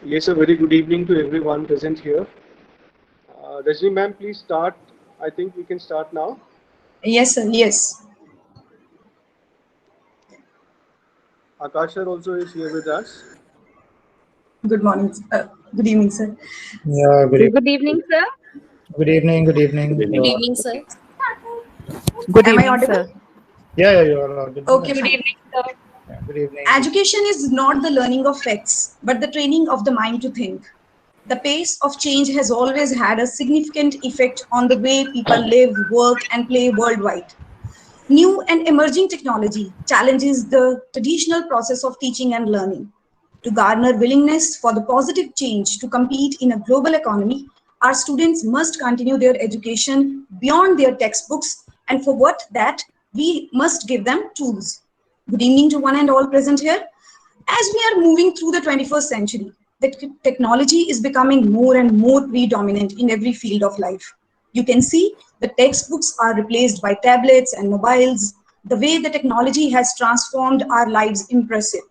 Yes, a very good evening to everyone present here. Rajni ma'am, please start. I think we can start now. Yes, sir. Yes. Akash sir also is here with us. Good morning. Good evening, sir. Yeah, Good evening, sir. good evening, good evening. Good evening, sir. Good Am I evening, audible? sir. Yeah, you are audible. Okay, Good fine. evening, sir. Yeah, good evening. Education is not the learning of facts, but the training of the mind to think. The pace of change has always had a significant effect on the way people live, work, and play worldwide. New and emerging technology challenges the traditional process of teaching and learning. To garner willingness for the positive change to compete in a global economy, our students must continue their education beyond their textbooks, and for what that we must give them tools. Good evening to one and all present here. As we are moving through the 21st century, the technology is becoming more and more predominant in every field of life. You can see the textbooks are replaced by tablets and mobiles. The way the technology has transformed our lives impressive.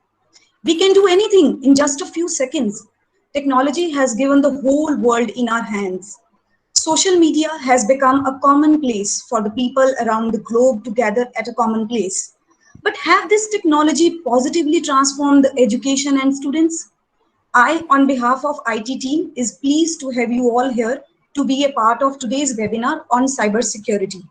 We can do anything in just a few seconds. Technology has given the whole world in our hands. Social media has become a common place for the people around the globe to gather at a common place. But have this technology positively transformed the education and students? I, on behalf of IT team, is pleased to have you all here to be a part of today's webinar on cybersecurity.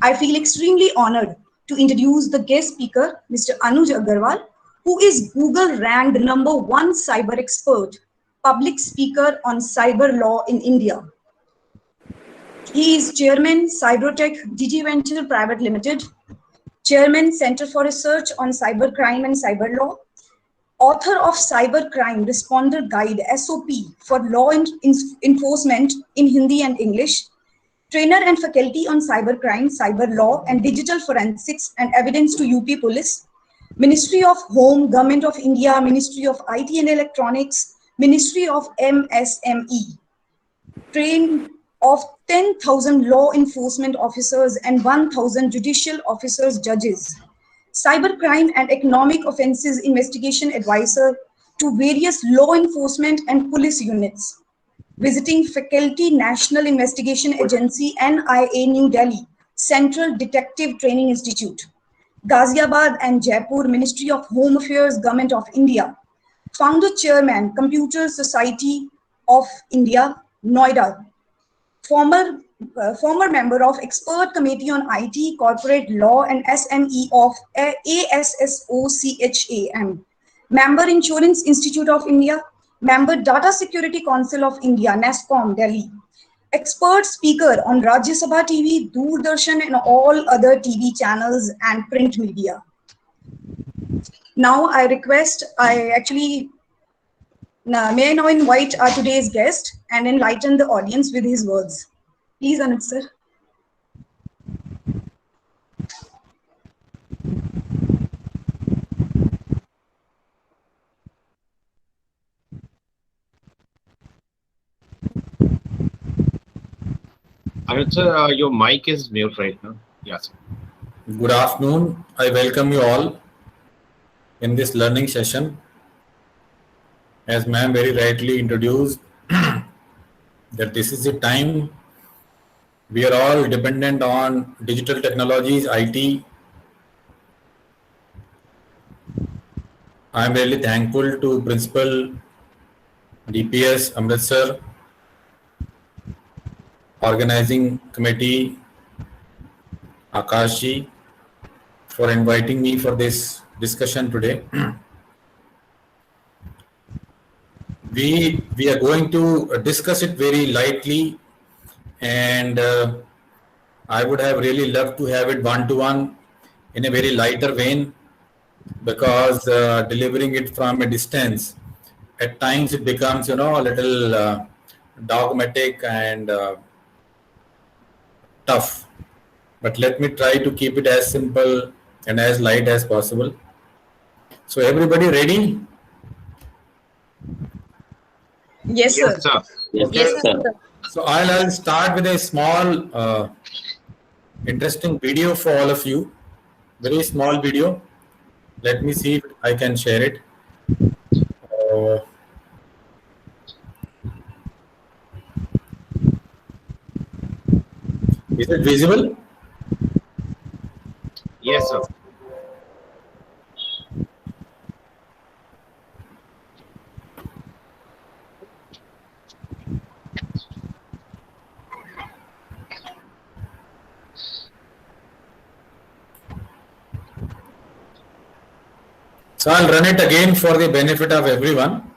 I feel extremely honored to introduce the guest speaker, Mr. Anuj Agarwal, who is Google ranked #1 cyber expert, public speaker on cyber law in India. He is Chairman, Cybertech DigiVenture Private Limited, Chairman, Center for Research on Cybercrime and Cyber Law, author of Cybercrime Responder Guide SOP for Law Enforcement in Hindi and English, trainer and faculty on cybercrime, cyber law, and digital forensics and evidence to UP Police, Ministry of Home, Government of India, Ministry of IT and Electronics, Ministry of MSME, trained of 10,000 law enforcement officers and 1,000 judicial officers, judges, cybercrime and economic offences investigation advisor to various law enforcement and police units, visiting faculty National Investigation Agency NIA New Delhi, Central Detective Training Institute, Ghaziabad and Jaipur Ministry of Home Affairs, Government of India, founder chairman Computer Society of India, Noida, former member of expert committee on IT, corporate law and SME of ASSOCHAM, member Insurance Institute of India, member Data Security Council of India, NASCOM, Delhi, expert speaker on Rajya Sabha TV, Doordarshan and all other TV channels and print media. Now may I now invite our today's guest and enlighten the audience with his words. Please, Anuj sir. Anuj sir, your mic is mute right now. Yes. Good afternoon. I welcome you all in this learning session. As ma'am very rightly introduced, that this is the time we are all dependent on digital technologies, IT. I am really thankful to Principal DPS Amritsar, Organizing Committee Akashi, for inviting me for this discussion today. We are going to discuss it very lightly, and I would have really loved to have it one-to-one in a very lighter vein, because delivering it from a distance, at times it becomes, a little dogmatic and tough. But let me try to keep it as simple and as light as possible. So everybody ready? Yes, sir. Yes, sir. Yes, sir. So I'll start with a small interesting video for all of you. Very small video. Let me see if I can share it. Is it visible? Yes, sir. So I'll run it again for the benefit of everyone.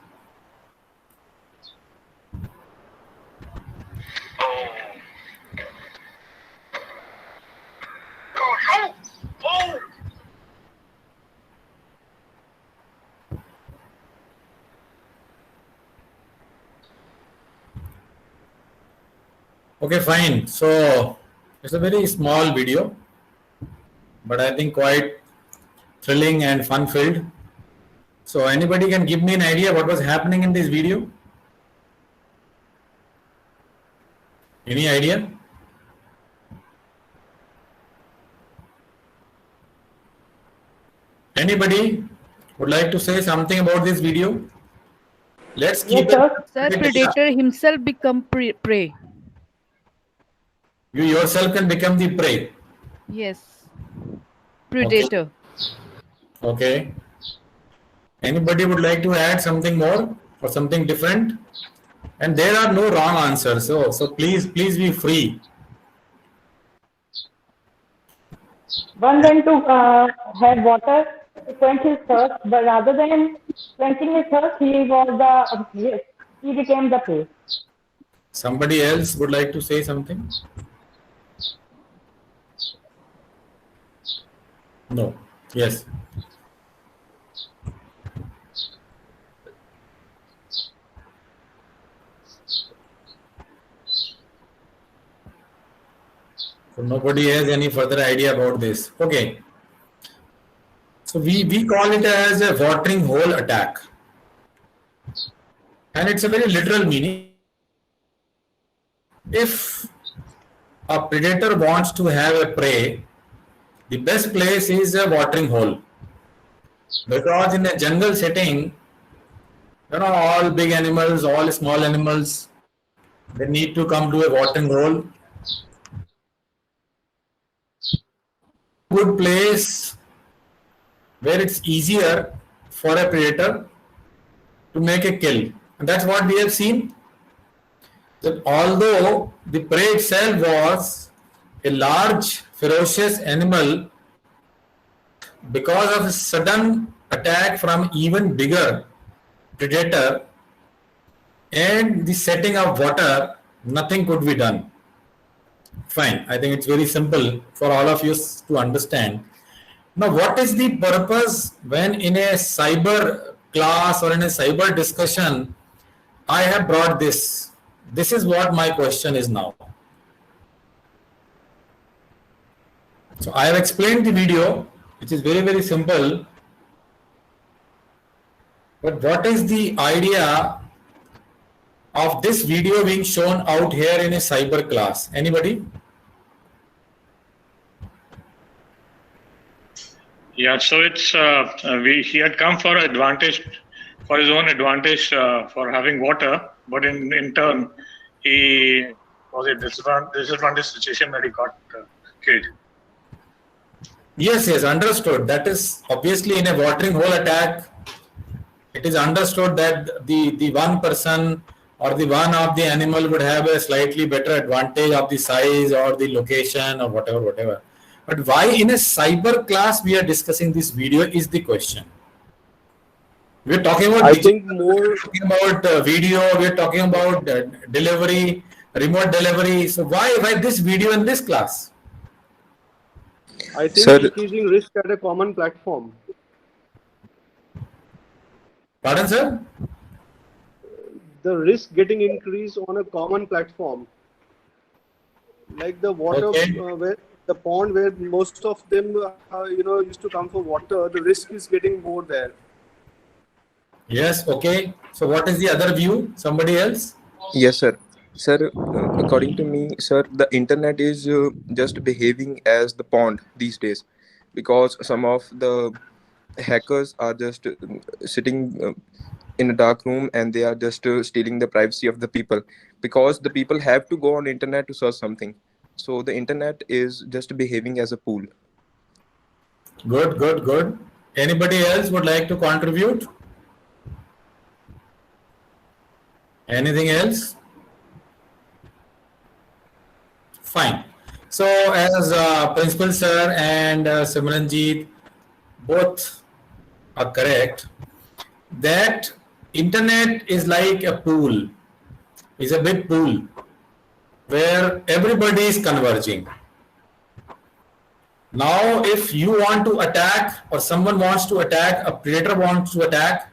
Okay, fine. So it's a very small video, but I think quite thrilling and fun-filled. So anybody can give me an idea what was happening in this video? Any idea? Anybody would like to say something about this video? Let's keep Sir, it. predator himself become prey. You yourself can become the prey. Yes. Predator. Okay. Anybody would like to add something more or something different? And there are no wrong answers. So please be free. One went to have water to quench his thirst, but rather than quenching his thirst, he became the prey. Somebody else would like to say something? No. Yes. So nobody has any further idea about this. Okay. So we call it as a watering hole attack. And it's a very literal meaning. If a predator wants to have a prey, the best place is a watering hole. Because in a jungle setting, all big animals, all small animals, they need to come to a watering hole. Good place where it's easier for a predator to make a kill. And that's what we have seen. That although the prey itself was a large, ferocious animal, because of a sudden attack from even bigger predator and the setting of water, nothing could be done. Fine. I think it's very simple for all of you to understand. Now, what is the purpose when in a cyber class or in a cyber discussion, I have brought this? This is what my question is now. So I have explained the video, which is very, very simple. But what is the idea of this video being shown out here in a cyber class? Anybody? Yeah, so it's he had come for his own advantage for having water, but in turn he was a disadvantaged situation that he got killed. Yes, understood. That is obviously in a watering hole attack. It is understood that the one person or the one of the animal would have a slightly better advantage of the size or the location or whatever. But why in a cyber class we are discussing this video is the question. We're talking about video, we're talking about delivery, remote delivery. So why this video in this class? I think increasing risk at a common platform. Pardon, sir? The risk getting increased on a common platform. Like the water, where the pond where most of them, used to come for water, the risk is getting more there. Yes, okay. So what is the other view? Somebody else? Yes, sir. Sir, according to me, sir, the internet is just behaving as the pond these days, because some of the hackers are just sitting in a dark room and they are just stealing the privacy of the people, because the people have to go on internet to search something. So the internet is just behaving as a pool. Good, good, good. Anybody else would like to contribute? Anything else? Fine. So as Principal Sir and Simranjeet both are correct, that internet is like a pool, is a big pool where everybody is converging. Now, if you want to attack or someone wants to attack, a predator wants to attack,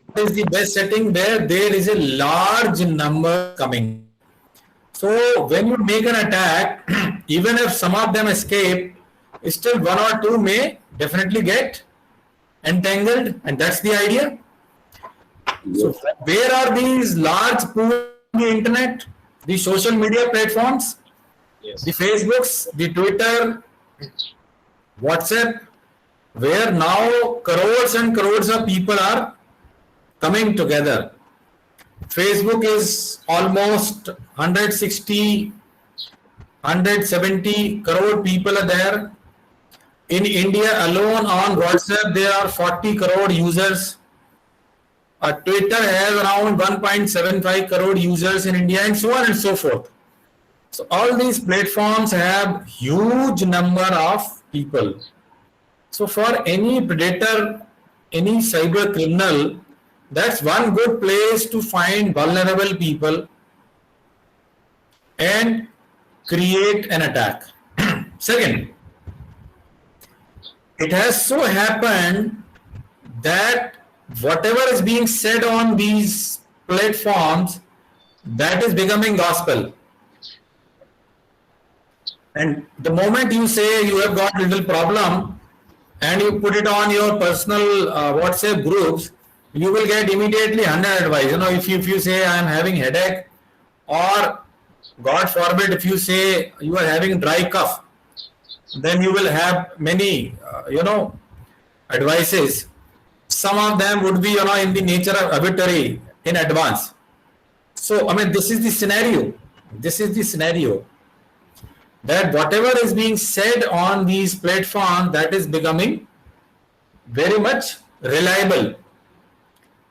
what is the best setting where there is a large number coming? So when you make an attack, even if some of them escape, still one or two may definitely get entangled, and that's the idea. So where are these large pools on the internet? The social media platforms, the Facebooks, the Twitter, WhatsApp, where now crores and crores of people are coming together. Facebook is almost 160, 170 crore people are there. In India alone on WhatsApp, there are 40 crore users. Twitter has around 1.75 crore users in India, and so on and so forth. So all these platforms have huge number of people. So for any predator, any cyber criminal, that's one good place to find vulnerable people and create an attack. Second, it has so happened that whatever is being said on these platforms, that is becoming gospel. And the moment you say you have got a little problem and you put it on your personal WhatsApp groups, you will get immediately 100 advice. You know, if you say I am having headache, or God forbid if you say you are having dry cough, then you will have many advices. Some of them would be in the nature of obituary in advance. So I mean, this is the scenario. This is the scenario that whatever is being said on these platforms, that is becoming very much reliable.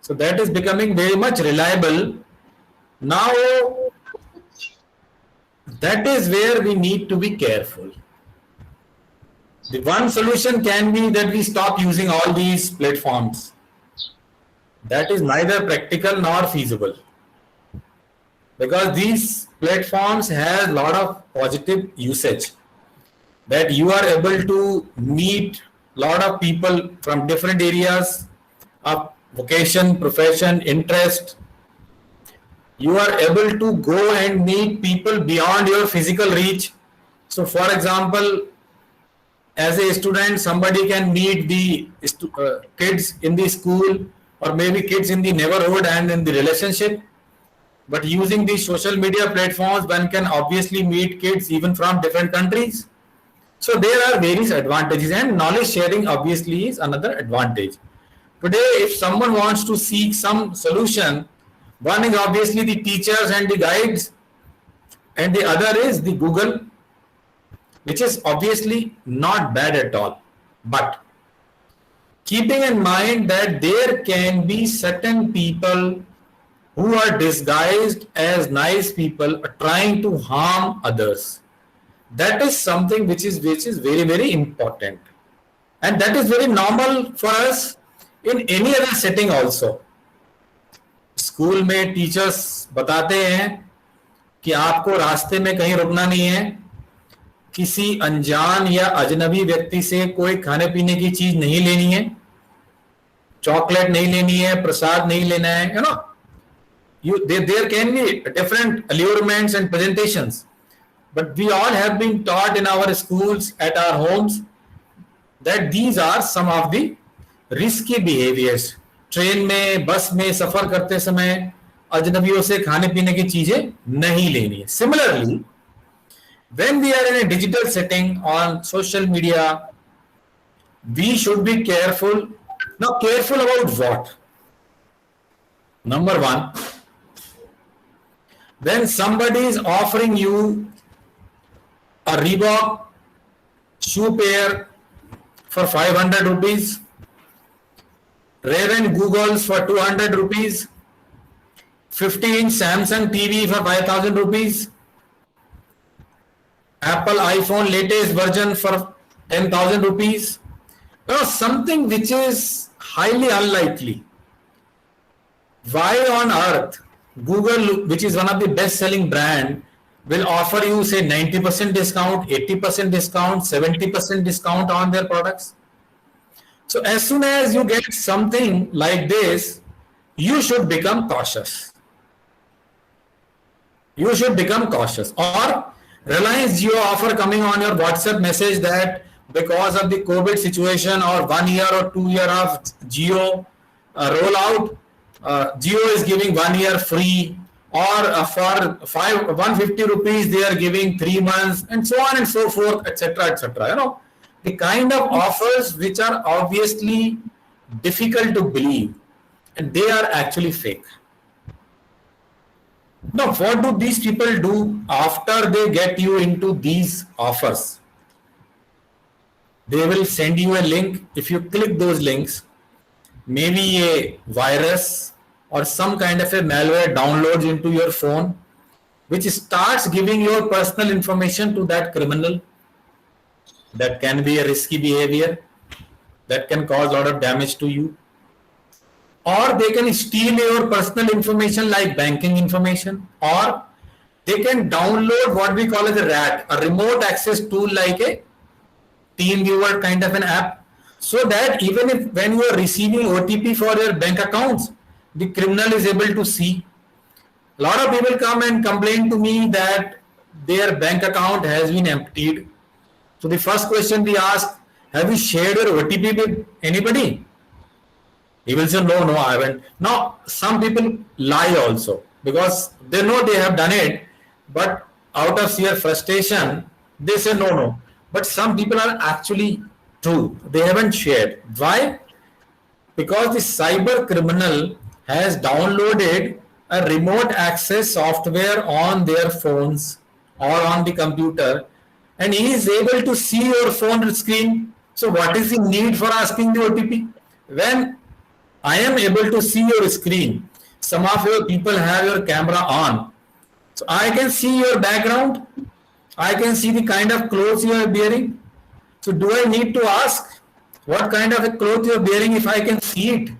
So that is becoming very much reliable. Now, that is where we need to be careful. The one solution can be that we stop using all these platforms. That is neither practical nor feasible, because these platforms have a lot of positive usage, that you are able to meet a lot of people from different areas of vocation, profession, interest. You are able to go and meet people beyond your physical reach. So for example, as a student, somebody can meet the kids in the school, or maybe kids in the neighborhood and in the relationship. But using these social media platforms, one can obviously meet kids even from different countries. So there are various advantages, and knowledge sharing obviously is another advantage. Today, if someone wants to seek some solution, one is obviously the teachers and the guides, and the other is the Google, which is obviously not bad at all. But keeping in mind that there can be certain people who are disguised as nice people trying to harm others, that is something which is very, very important, and that is very normal for us in any other setting also. School में teachers बताते हैं कि आपको रास्ते में कहीं रुकना नहीं है, किसी अनजान या अजनबी व्यक्ति से कोई खाने पीने की चीज नहीं लेनी है, चॉकलेट नहीं लेनी है, प्रसाद नहीं लेना है, there can be different allurements and presentations, but we all have been taught in our schools, at our homes, that these are some of the risky behaviors. Train में, बस में सफर करते समय अजनबियों से खाने पीने की चीजें नहीं लेनी है. Similarly, when we are in a digital setting on social media, we should be careful. Now, careful about what? Number one, when somebody is offering you a Reebok shoe pair for 500 rupees, Raven Googles for 200 rupees, 15-inch Samsung TV for 5,000 rupees, Apple iPhone latest version for 10,000 rupees. Something which is highly unlikely. Why on earth Google, which is one of the best selling brand, will offer you say 90% discount, 80% discount, 70% discount on their products? So as soon as you get something like this, you should become cautious. You should become cautious. Or Reliance Jio offer coming on your WhatsApp message that because of the COVID situation or 1 year or 2 year of Jio rollout, Jio is giving 1 year free, or for 150 rupees they are giving 3 months, and so on and so forth, etc., etc. The kind of offers which are obviously difficult to believe, and they are actually fake. Now, what do these people do after they get you into these offers? They will send you a link. If you click those links, maybe a virus or some kind of a malware downloads into your phone, which starts giving your personal information to that criminal. That can be a risky behavior that can cause a lot of damage to you. Or they can steal your personal information like banking information, or they can download what we call as a RAT, a remote access tool like a TeamViewer kind of an app, so that even if when you are receiving OTP for your bank accounts, the criminal is able to see. A lot of people come and complain to me that their bank account has been emptied. So the first question we ask, have you shared your OTP with anybody? He will say, no, I haven't. Now, some people lie also because they know they have done it, but out of sheer frustration, they say no. But some people are actually true. They haven't shared. Why? Because the cyber criminal has downloaded a remote access software on their phones or on the computer, and he is able to see your phone screen. So what is the need for asking the OTP? When I am able to see your screen, some of your people have your camera on, so I can see your background, I can see the kind of clothes you are wearing. So do I need to ask what kind of a clothes you are wearing if I can see it?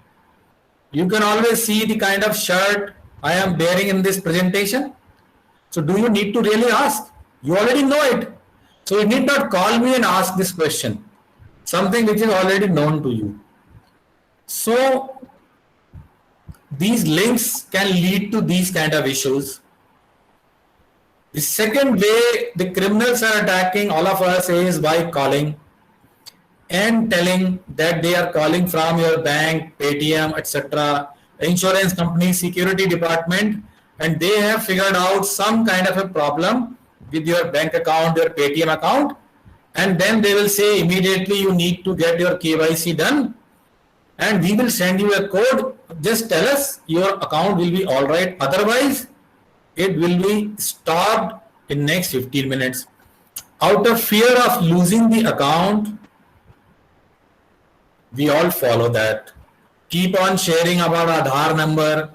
You can always see the kind of shirt I am wearing in this presentation. So do you need to really ask? You already know it. So you need not call me and ask this question, something which is already known to you. So these links can lead to these kind of issues. The second way the criminals are attacking all of us is by calling and telling that they are calling from your bank, Paytm, etc., insurance company, security department, and they have figured out some kind of a problem with your bank account, your Paytm account, and then they will say immediately you need to get your KYC done, and we will send you a code. Just tell us, your account will be all right. Otherwise, it will be stopped in next 15 minutes. Out of fear of losing the account, we all follow that. Keep on sharing about Aadhaar number,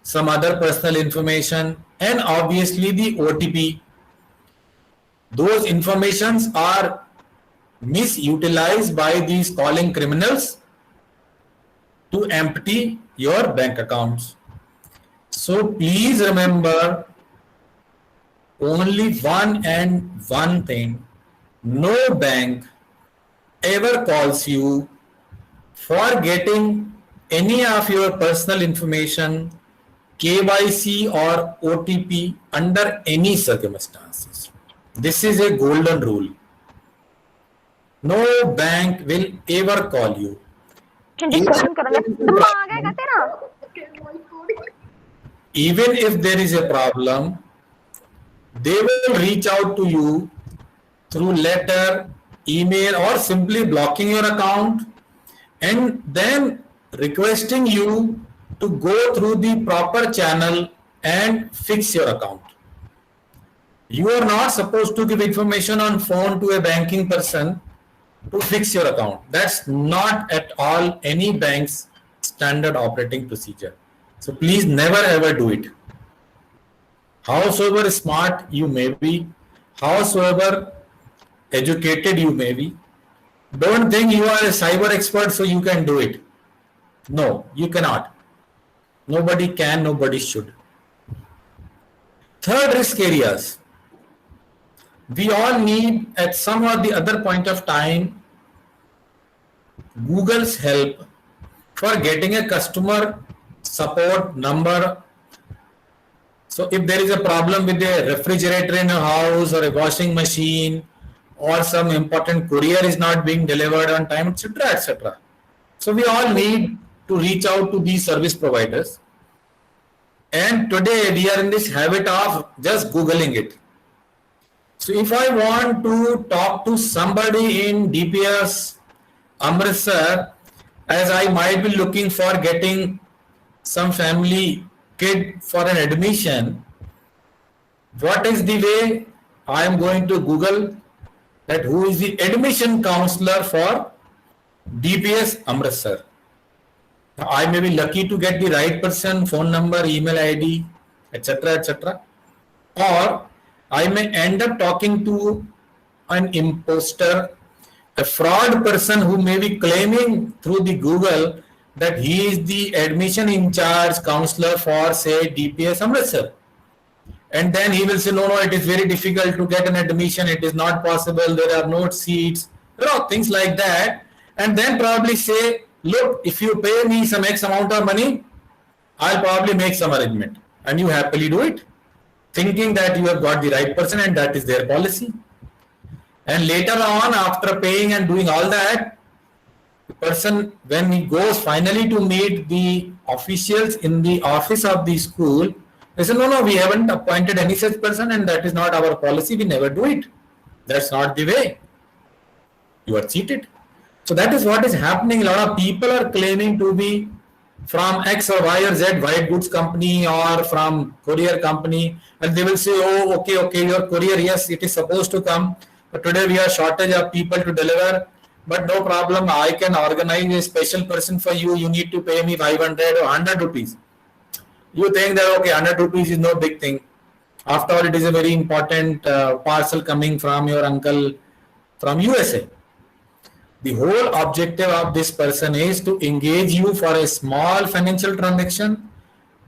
some other personal information, and obviously the OTP. Those informations are misutilized by these calling criminals to empty your bank accounts. So please remember only one thing. No bank ever calls you for getting any of your personal information, KYC or OTP under any circumstances. This is a golden rule. No bank will ever call you. Even if there is a problem, they will reach out to you through letter, email, or simply blocking your account and then requesting you to go through the proper channel and fix your account. You are not supposed to give information on phone to a banking person to fix your account. That's not at all any bank's standard operating procedure. So please never ever do it. Howsoever smart you may be, howsoever educated you may be, don't think you are a cyber expert so you can do it. No, you cannot. Nobody can, nobody should. Third risk areas. We all need at some or the other point of time Google's help for getting a customer support number. So if there is a problem with a refrigerator in a house or a washing machine or some important courier is not being delivered on time, etc., etc. So we all need to reach out to these service providers. And today we are in this habit of just Googling it. So if I want to talk to somebody in DPS Amritsar, as I might be looking for getting some family kid for an admission, what is the way I am going to Google that who is the admission counselor for DPS Amritsar? Now, I may be lucky to get the right person, phone number, email ID, etc., etc. Or I may end up talking to an imposter, a fraud person who may be claiming through the Google that he is the admission in charge counselor for, say, DPS Amritsar. And then he will say, no, it is very difficult to get an admission. It is not possible. There are no seats, things like that. And then probably say, look, if you pay me some X amount of money, I'll probably make some arrangement. And you happily do it, thinking that you have got the right person and that is their policy. And later on, after paying and doing all that, the person, when he goes finally to meet the officials in the office of the school, they say, no, we haven't appointed any such person and that is not our policy. We never do it. That's not the way. You are cheated. So that is what is happening. A lot of people are claiming to be from X or Y or Z white goods company or from courier company, and they will say, oh, okay, your courier, yes, it is supposed to come, but today we have shortage of people to deliver, but no problem, I can organize a special person for you. You need to pay me 500 or 100 rupees. You think that, okay, 100 rupees is no big thing. After all, it is a very important parcel coming from your uncle from USA. The whole objective of this person is to engage you for a small financial transaction,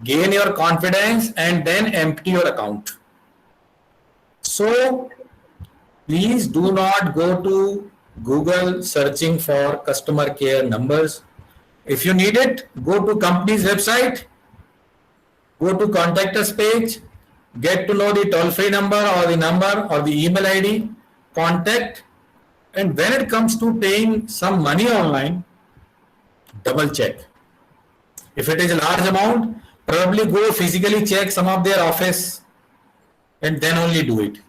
gain your confidence, and then empty your account. So, please do not go to Google searching for customer care numbers. If you need it, go to company's website, go to contact us page, get to know the toll-free number or the email ID, contact. And when it comes to paying some money online, double check. If it is a large amount, probably go physically check some of their office and then only do it.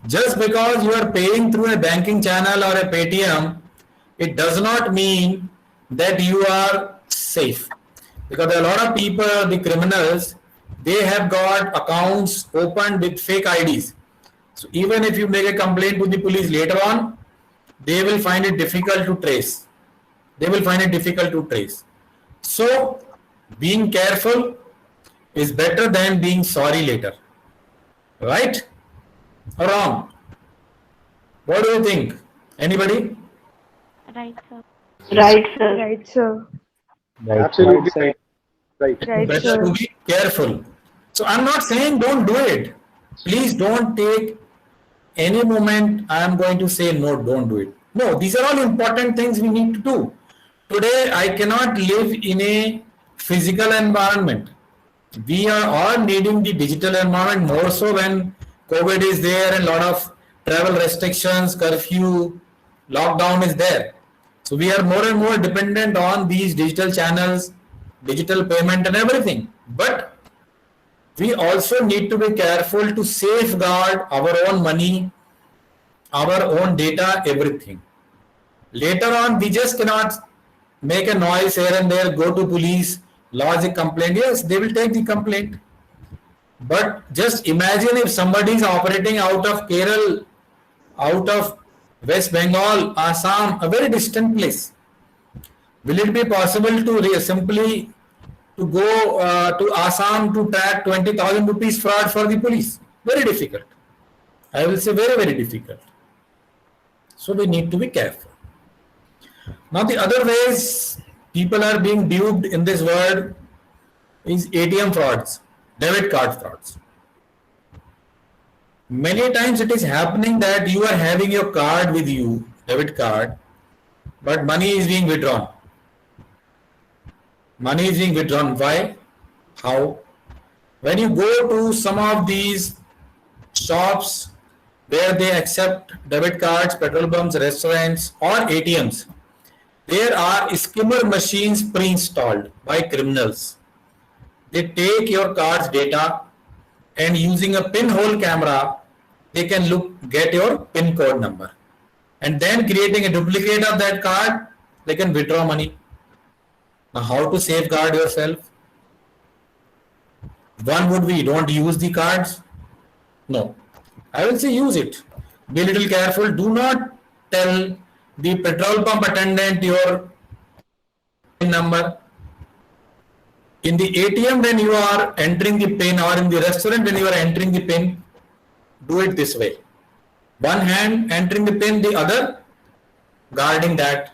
Just because you are paying through a banking channel or a Paytm, it does not mean that you are safe. Because a lot of people, the criminals, they have got accounts opened with fake IDs. So even if you make a complaint to the police later on, they will find it difficult to trace. So being careful is better than being sorry later. Right or wrong? What do you think? Anybody? Right, sir. Right, sir. Right, sir. Absolutely right. Better to be careful. So I'm not saying don't do it. Please don't take any moment I am going to say no, don't do it. No, these are all important things we need to do. Today I cannot live in a physical environment. We are all needing the digital environment, more so when COVID is there and a lot of travel restrictions, curfew, lockdown is there. So we are more and more dependent on these digital channels, digital payment and everything. But we also need to be careful to safeguard our own money, our own data, everything. Later on, we just cannot make a noise here and there, go to police, lodge a complaint. Yes, they will take the complaint. But just imagine if somebody is operating out of Kerala, out of West Bengal, Assam, a very distant place. Will it be possible to simply to go to Assam to track 20,000 rupees fraud for the police? Very difficult. I will say very, very difficult. So we need to be careful. Now the other ways people are being duped in this world is ATM frauds, debit card frauds. Many times it is happening that you are having your card with you, debit card, but money is being withdrawn. Money is being withdrawn. Why? How? When you go to some of these shops where they accept debit cards, petrol pumps, restaurants, or ATMs, there are skimmer machines pre-installed by criminals. They take your card's data and using a pinhole camera, they can get your PIN code number. And then creating a duplicate of that card, they can withdraw money. Now, how to safeguard yourself? One would be, don't use the cards. No. I will say use it. Be a little careful. Do not tell the petrol pump attendant your PIN number. In the ATM, when you are entering the PIN, or in the restaurant, when you are entering the PIN, do it this way. One hand entering the PIN, the other guarding that.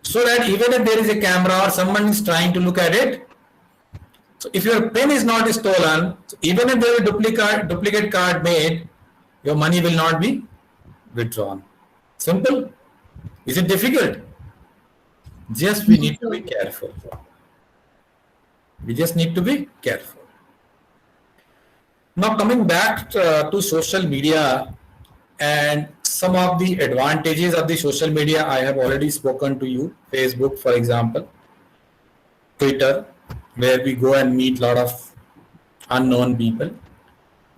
So that even if there is a camera or someone is trying to look at it, so if your PIN is not stolen, so even if there is a duplicate card made, your money will not be withdrawn. Simple. Is it difficult? Just we need to be careful. We just need to be careful. Now coming back to social media and some of the advantages of the social media, I have already spoken to you. Facebook, for example, Twitter, where we go and meet a lot of unknown people.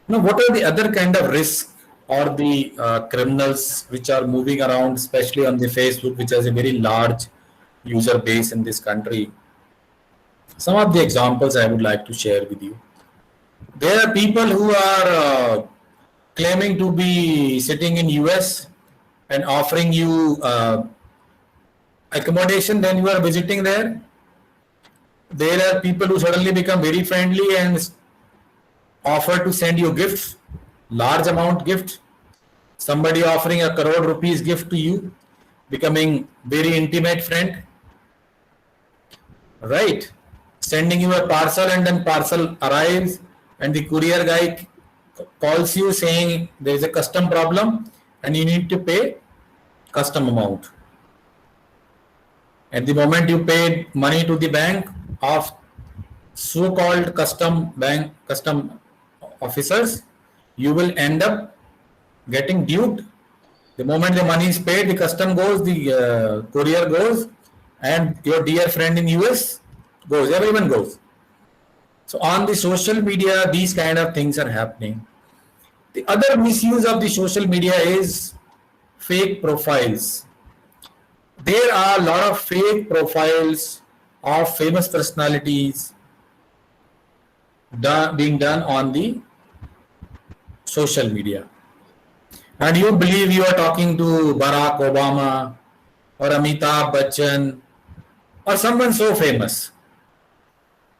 Now, what are the other kind of risks or the criminals which are moving around, especially on the Facebook, which has a very large user base in this country? Some of the examples I would like to share with you. There are people who are claiming to be sitting in US and offering you accommodation when you are visiting there. There are people who suddenly become very friendly and offer to send you gifts, large amount gift. Somebody offering a crore rupees gift to you, becoming very intimate friend. Right? Sending you a parcel and then parcel arrives and the courier guy calls you saying there is a custom problem and you need to pay custom amount. At the moment you paid money to the bank of so-called custom officers, you will end up getting duped. The moment the money is paid, the custom goes, the courier goes, and your dear friend in US goes, everyone goes. So on the social media, these kind of things are happening. The other misuse of the social media is fake profiles. There are a lot of fake profiles of famous personalities being done on the social media. And you believe you are talking to Barack Obama or Amitabh Bachchan or someone so famous,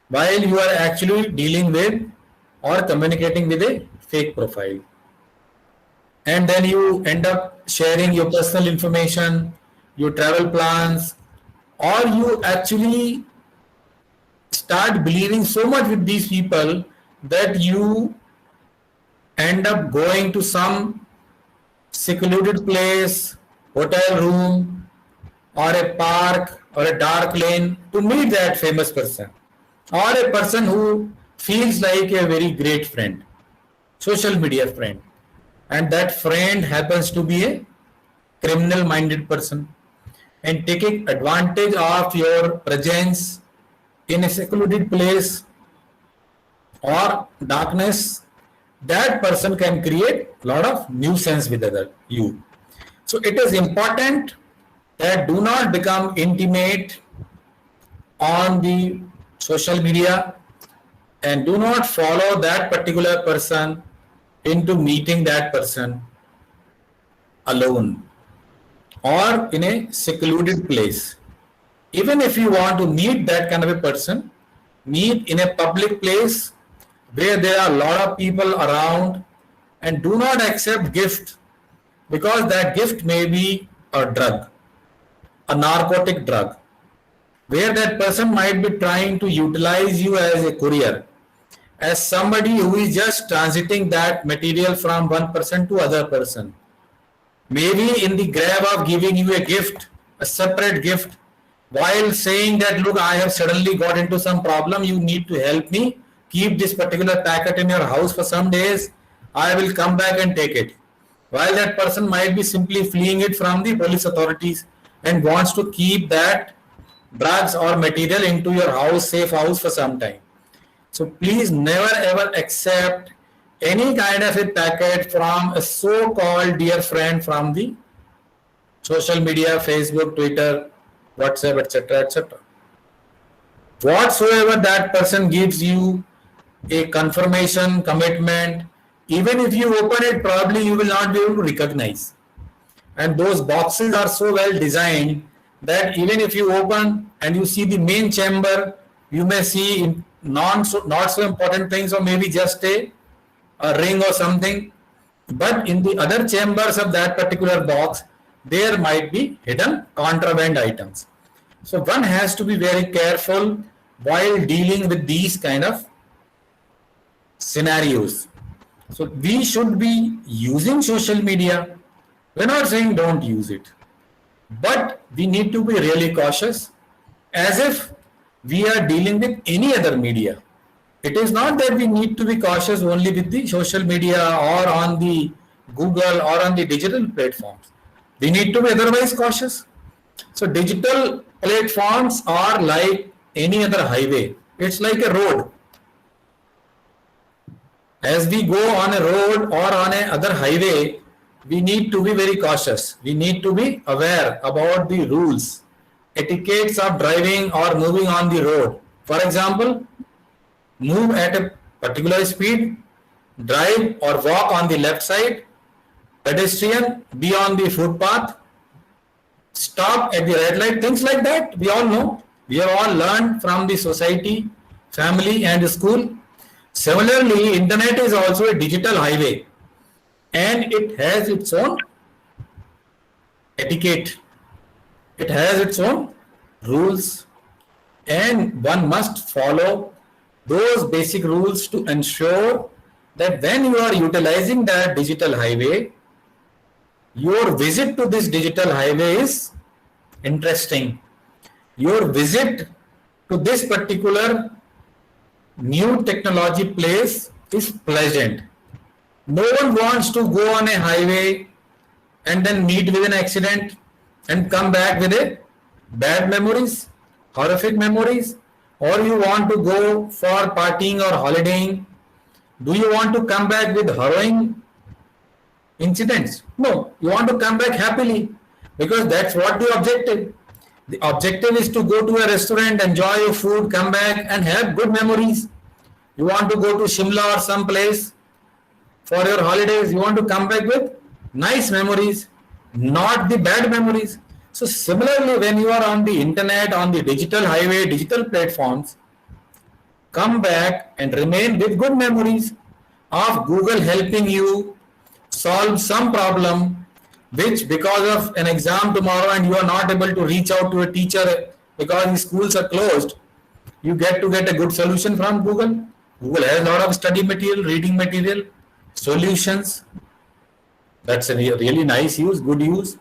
while you are actually dealing with or communicating with a fake profile. And then you end up sharing your personal information, your travel plans, or you actually start believing so much with these people that you end up going to some secluded place, hotel room, or a park or a dark lane to meet that famous person, or a person who feels like a very great friend, social media friend, and that friend happens to be a criminal minded person and taking advantage of your presence in a secluded place or darkness. That person can create a lot of nuisance with you. So it is important that do not become intimate on the social media. and do not follow that particular person into meeting that person alone or in a secluded place. Even if you want to meet that kind of a person, meet in a public place where there are a lot of people around, and do not accept gift, because that gift may be a drug, a narcotic drug, where that person might be trying to utilize you as a courier, as somebody who is just transiting that material from one person to other person. Maybe in the grab of giving you a gift, a separate gift, while saying that, look, I have suddenly got into some problem, you need to help me, keep this particular packet in your house for some days, I will come back and take it. While that person might be simply fleeing it from the police authorities and wants to keep that drugs or material into your house, safe house for some time. So please never ever accept any kind of a packet from a so-called dear friend from the social media, Facebook, Twitter, WhatsApp, etc., etc. Whatsoever that person gives you a confirmation, commitment, even if you open it, probably you will not be able to recognize. And those boxes are so well designed that even if you open and you see the main chamber, you may see not so important things, or maybe just a ring or something. But in the other chambers of that particular box, there might be hidden contraband items. So one has to be very careful while dealing with these kind of scenarios. So we should be using social media. We're not saying don't use it, but we need to be really cautious, as if we are dealing with any other media. It is not that we need to be cautious only with the social media or on the Google or on the digital platforms. We need to be otherwise cautious. So digital platforms are like any other highway. It's like a road. As we go on a road or on a other highway, we need to be very cautious. We need to be aware about the rules, etiquettes of driving or moving on the road. For example, move at a particular speed, drive or walk on the left side, pedestrian be on the footpath, stop at the red light, things like that. We all know. We have all learned from the society, family and school. Similarly, internet is also a digital highway, and it has its own etiquette. It has its own rules, and one must follow those basic rules to ensure that when you are utilizing that digital highway, your visit to this digital highway is interesting. Your visit to this particular new technology place is pleasant. No one wants to go on a highway and then meet with an accident and come back with a bad memories, horrific memories. Or you want to go for partying or holidaying. Do you want to come back with harrowing incidents? No, you want to come back happily, because that's what the objective. The objective is to go to a restaurant, enjoy your food, come back and have good memories. You want to go to Shimla or some place for your holidays, you want to come back with nice memories, not the bad memories. So similarly, when you are on the internet, on the digital highway, digital platforms, come back and remain with good memories of Google helping you solve some problem, which because of an exam tomorrow and you are not able to reach out to a teacher because the schools are closed, you get a good solution from Google. Google has a lot of study material, reading material, solutions. That's a really nice use, good use.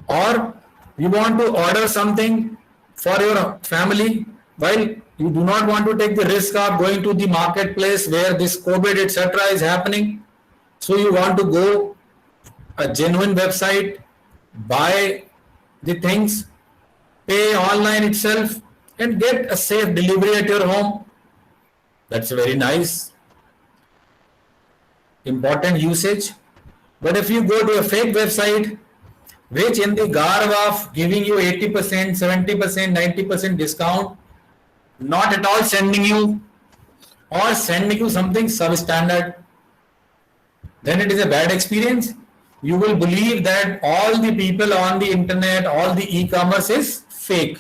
Or you want to order something for your family, while you do not want to take the risk of going to the marketplace where this COVID, etc. is happening. So you want to go a genuine website, buy the things, pay online itself and get a safe delivery at your home. That's a very nice, important usage. But if you go to a fake website, which in the garb of giving you 80%, 70%, 90% discount, not at all sending you, or sending you something substandard, then it is a bad experience. You will believe that all the people on the internet, all the e-commerce is fake.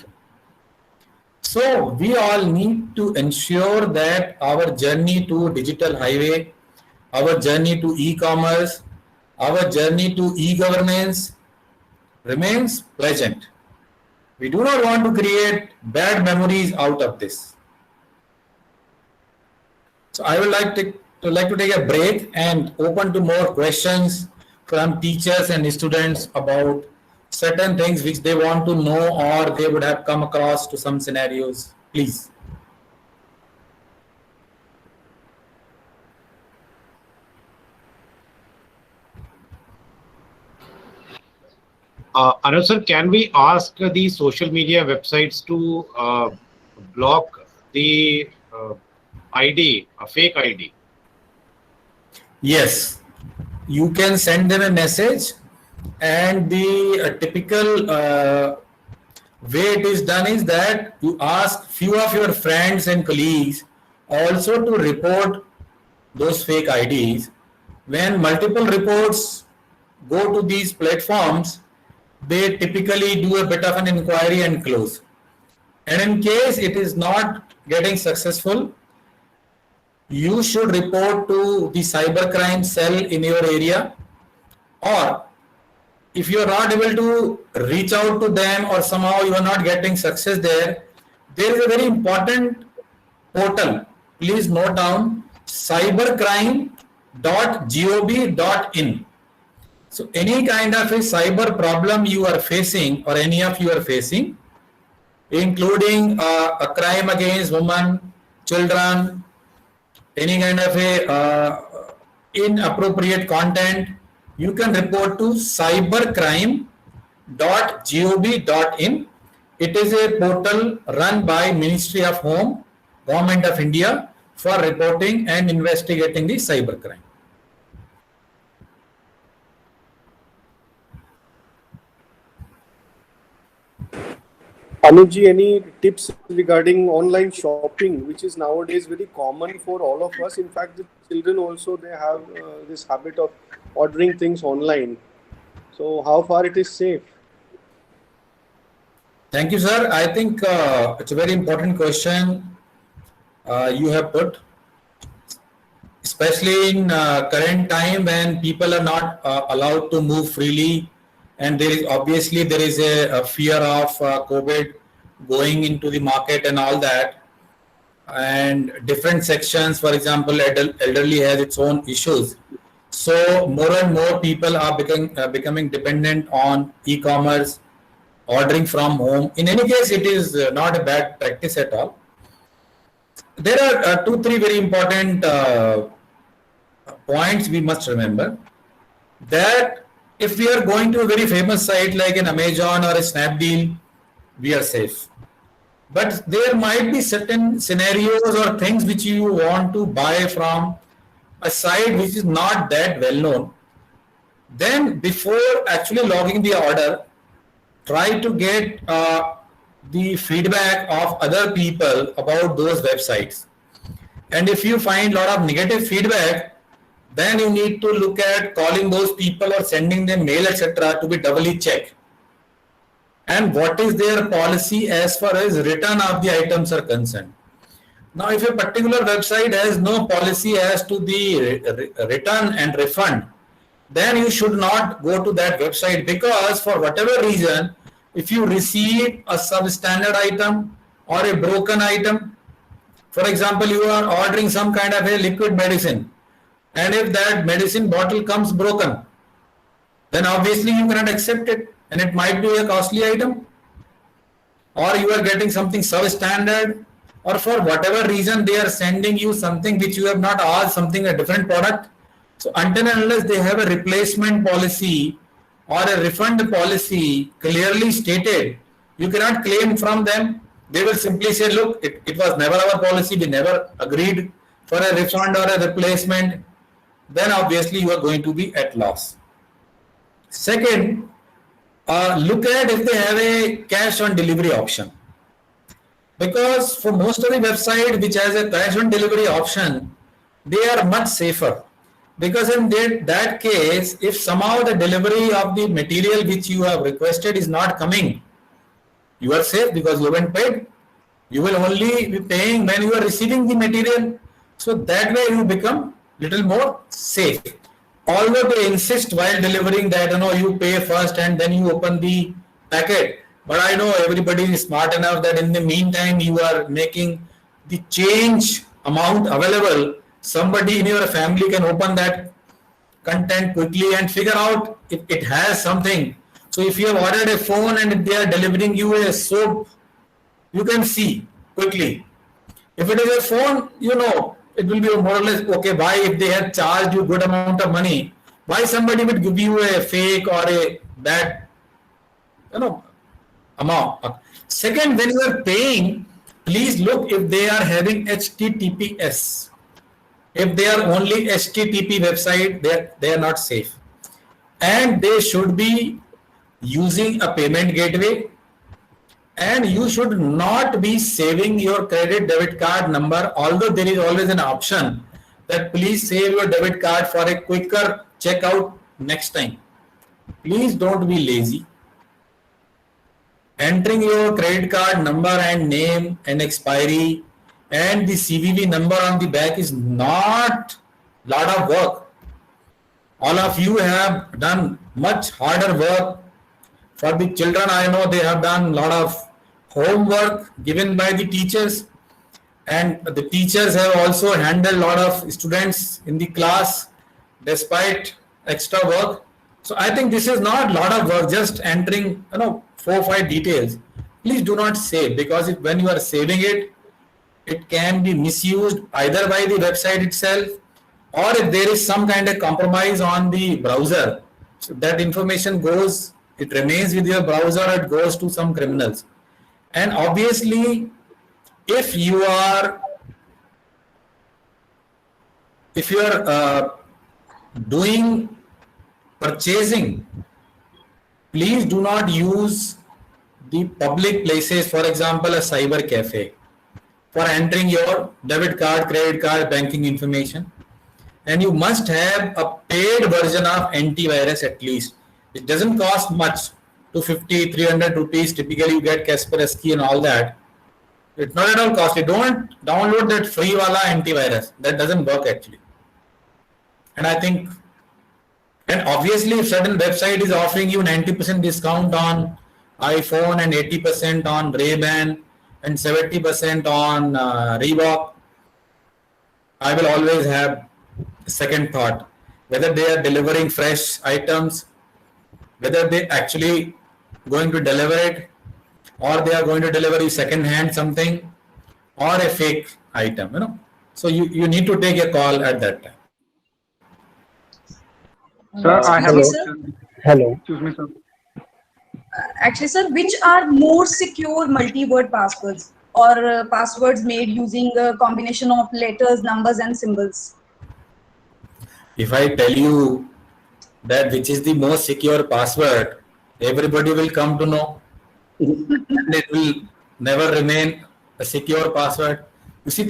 So we all need to ensure that our journey to digital highway, our journey to e-commerce, our journey to e-governance remains pleasant. We do not want to create bad memories out of this. So I would like to take a break and open to more questions from teachers and students about certain things which they want to know or they would have come across to some scenarios. Please. Anuj sir, can we ask the social media websites to block the ID, a fake ID? Yes, you can send them a message, and the typical way it is done is that you ask few of your friends and colleagues also to report those fake IDs. When multiple reports go to these platforms, they typically do a bit of an inquiry and close. And in case it is not getting successful, you should report to the cybercrime cell in your area, or if you are not able to reach out to them or somehow you are not getting success there is a very important portal. Please note down cybercrime.gov.in. So any kind of a cyber problem you are facing or any of you are facing, including a crime against women, children, any kind of a inappropriate content, you can report to cybercrime.gov.in. It is a portal run by Ministry of Home, Government of India for reporting and investigating the cybercrime. Anuj, any tips regarding online shopping, which is nowadays very common for all of us? In fact, the children also, they have this habit of ordering things online. So how far it is safe? Thank you, sir. I think it's a very important question you have put, especially in current time when people are not allowed to move freely, and there is a fear of COVID going into the market and all that, and different sections, for example, elderly has its own issues. So more and more people are becoming dependent on e-commerce, ordering from home. In any case, it is not a bad practice at all. There are 2-3 very important points we must remember. That if we are going to a very famous site like an Amazon or a Snapdeal, we are safe. But there might be certain scenarios or things which you want to buy from a site which is not that well known. Then before actually logging the order, try to get the feedback of other people about those websites. And if you find a lot of negative feedback, then you need to look at calling those people or sending them mail, etc., to be doubly checked. And what is their policy as far as return of the items are concerned. Now, if a particular website has no policy as to the return and refund, then you should not go to that website, because for whatever reason, if you receive a substandard item or a broken item, for example, you are ordering some kind of a liquid medicine, and if that medicine bottle comes broken, then obviously you cannot accept it, and it might be a costly item, or you are getting something substandard, or for whatever reason they are sending you something which you have not asked, something a different product. So until and unless they have a replacement policy or a refund policy clearly stated, you cannot claim from them. They will simply say, look, it was never our policy, we never agreed for a refund or a replacement. Then obviously you are going to be at loss. Second, look at if they have a cash on delivery option. because for most of the website which has a cash on delivery option, they are much safer. Because in that case, if somehow the delivery of the material which you have requested is not coming, you are safe because you haven't paid. You will only be paying when you are receiving the material. So that way you become little more safe. Although they insist while delivering that you pay first and then you open the packet. But I know everybody is smart enough that in the meantime you are making the change amount available. Somebody in your family can open that content quickly and figure out if it has something. So if you have ordered a phone and if they are delivering you a soap, you can see quickly. If it is a phone, it will be more or less okay. Why, if they have charged you good amount of money, why somebody would give you a fake or a bad, amount? Second, when you are paying, please look if they are having HTTPS. If they are only HTTP website, they are not safe. And they should be using a payment gateway. And you should not be saving your credit debit card number, although there is always an option that please save your debit card for a quicker checkout next time. Please don't be lazy. Entering your credit card number and name and expiry and the CVV number on the back is not lot of work. All of you have done much harder work. For the children, I know they have done a lot of homework given by the teachers, and the teachers have also handled a lot of students in the class despite extra work. So I think this is not a lot of work, just entering 4 or 5 details. Please do not save, because when you are saving it, it can be misused either by the website itself, or if there is some kind of compromise on the browser, so that information goes, it remains with your browser, it goes to some criminals. And obviously, if you are doing purchasing, please do not use the public places, for example, a cyber cafe, for entering your debit card, credit card, banking information. And you must have a paid version of antivirus at least. It doesn't cost much, 250, 300 rupees. Typically you get Kaspersky and all that. It's not at all costly. Don't download that free wala antivirus. That doesn't work actually. And I think, and obviously if certain website is offering you 90% discount on iPhone and 80% on Ray-Ban and 70% on Reebok, I will always have a second thought. Whether they are delivering fresh items, whether they actually going to deliver it, or they are going to deliver you second hand something, or a fake item, So you need to take a call at that time. Sir, I have Hello. Excuse me, sir. Actually, sir, which are more secure multi-word passwords, or passwords made using a combination of letters, numbers, and symbols? If I tell you that which is the most secure password, everybody will come to know. And it will never remain a secure password. You see,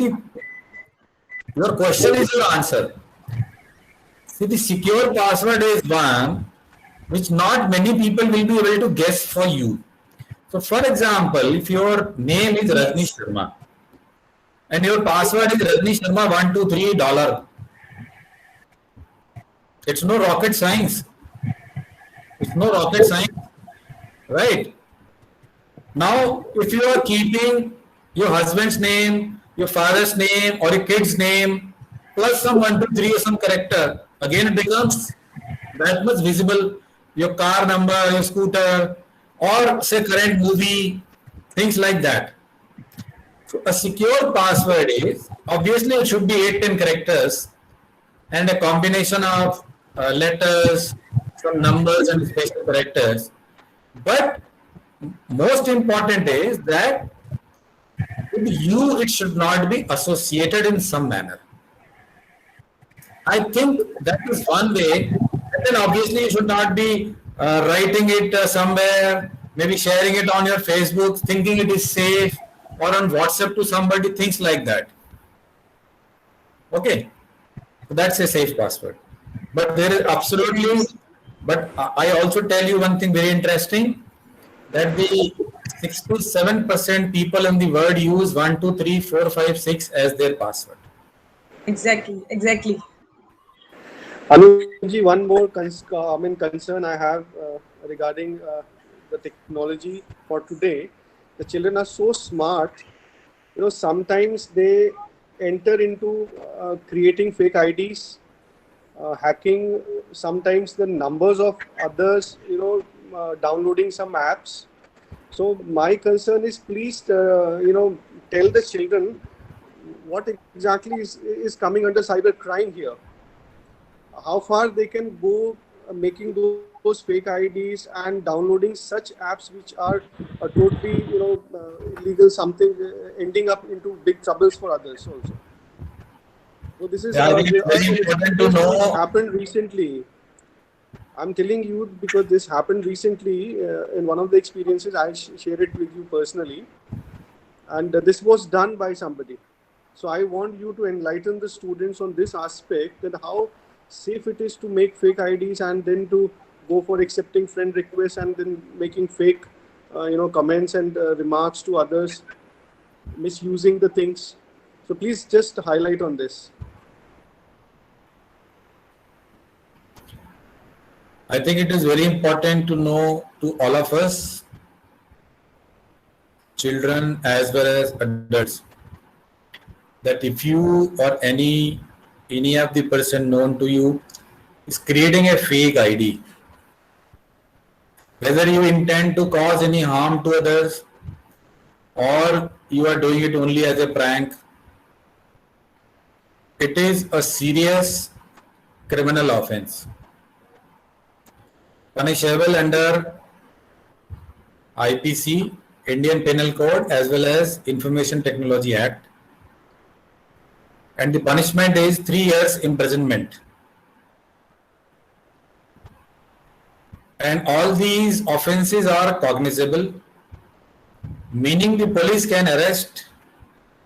your question is your answer. See, the secure password is one which not many people will be able to guess for you. So, for example, if your name is Rajni Sharma and your password is Rajni Sharma $123, it's no rocket science. It's no rocket science, right? Now, if you are keeping your husband's name, your father's name, or your kid's name, plus some 1, 2, 3 or some character, again it becomes that much visible. Your car number, your scooter, or say current movie, things like that. So a secure password is, obviously it should be 8-10 characters and a combination of letters, some numbers and special characters. But most important is that with you it should not be associated in some manner. I think that is one way. And then obviously you should not be writing it somewhere, maybe sharing it on your Facebook, thinking it is safe, or on WhatsApp to somebody, things like that. Okay, so that's a safe password. But there is absolutely, but I also tell you one thing very interesting, that the 6 to 7% people in the world use 1, 2, 3, 4, 5, 6 as their password. Exactly. Anuji, one more concern I have regarding the technology for today. The children are so smart. Sometimes they enter into creating fake IDs, hacking sometimes the numbers of others, downloading some apps. So my concern is, please, tell the children what exactly is coming under cyber crime here. How far they can go making those fake IDs and downloading such apps which are totally, illegal, something ending up into big troubles for others also. So this is Yeah, I think it's very important to know. happened recently. I'm telling you because this happened recently in one of the experiences. I'll share it with you personally. And this was done by somebody. So I want you to enlighten the students on this aspect, that how safe it is to make fake IDs and then to go for accepting friend requests and then making fake, comments and remarks to others, misusing the things. So please just highlight on this. I think it is very important to know, to all of us, children as well as adults, that if you or any of the person known to you is creating a fake ID, whether you intend to cause any harm to others or you are doing it only as a prank, it is a serious criminal offense, punishable under IPC, Indian Penal Code, as well as Information Technology Act. And the punishment is 3 years imprisonment. And all these offenses are cognizable, meaning the police can arrest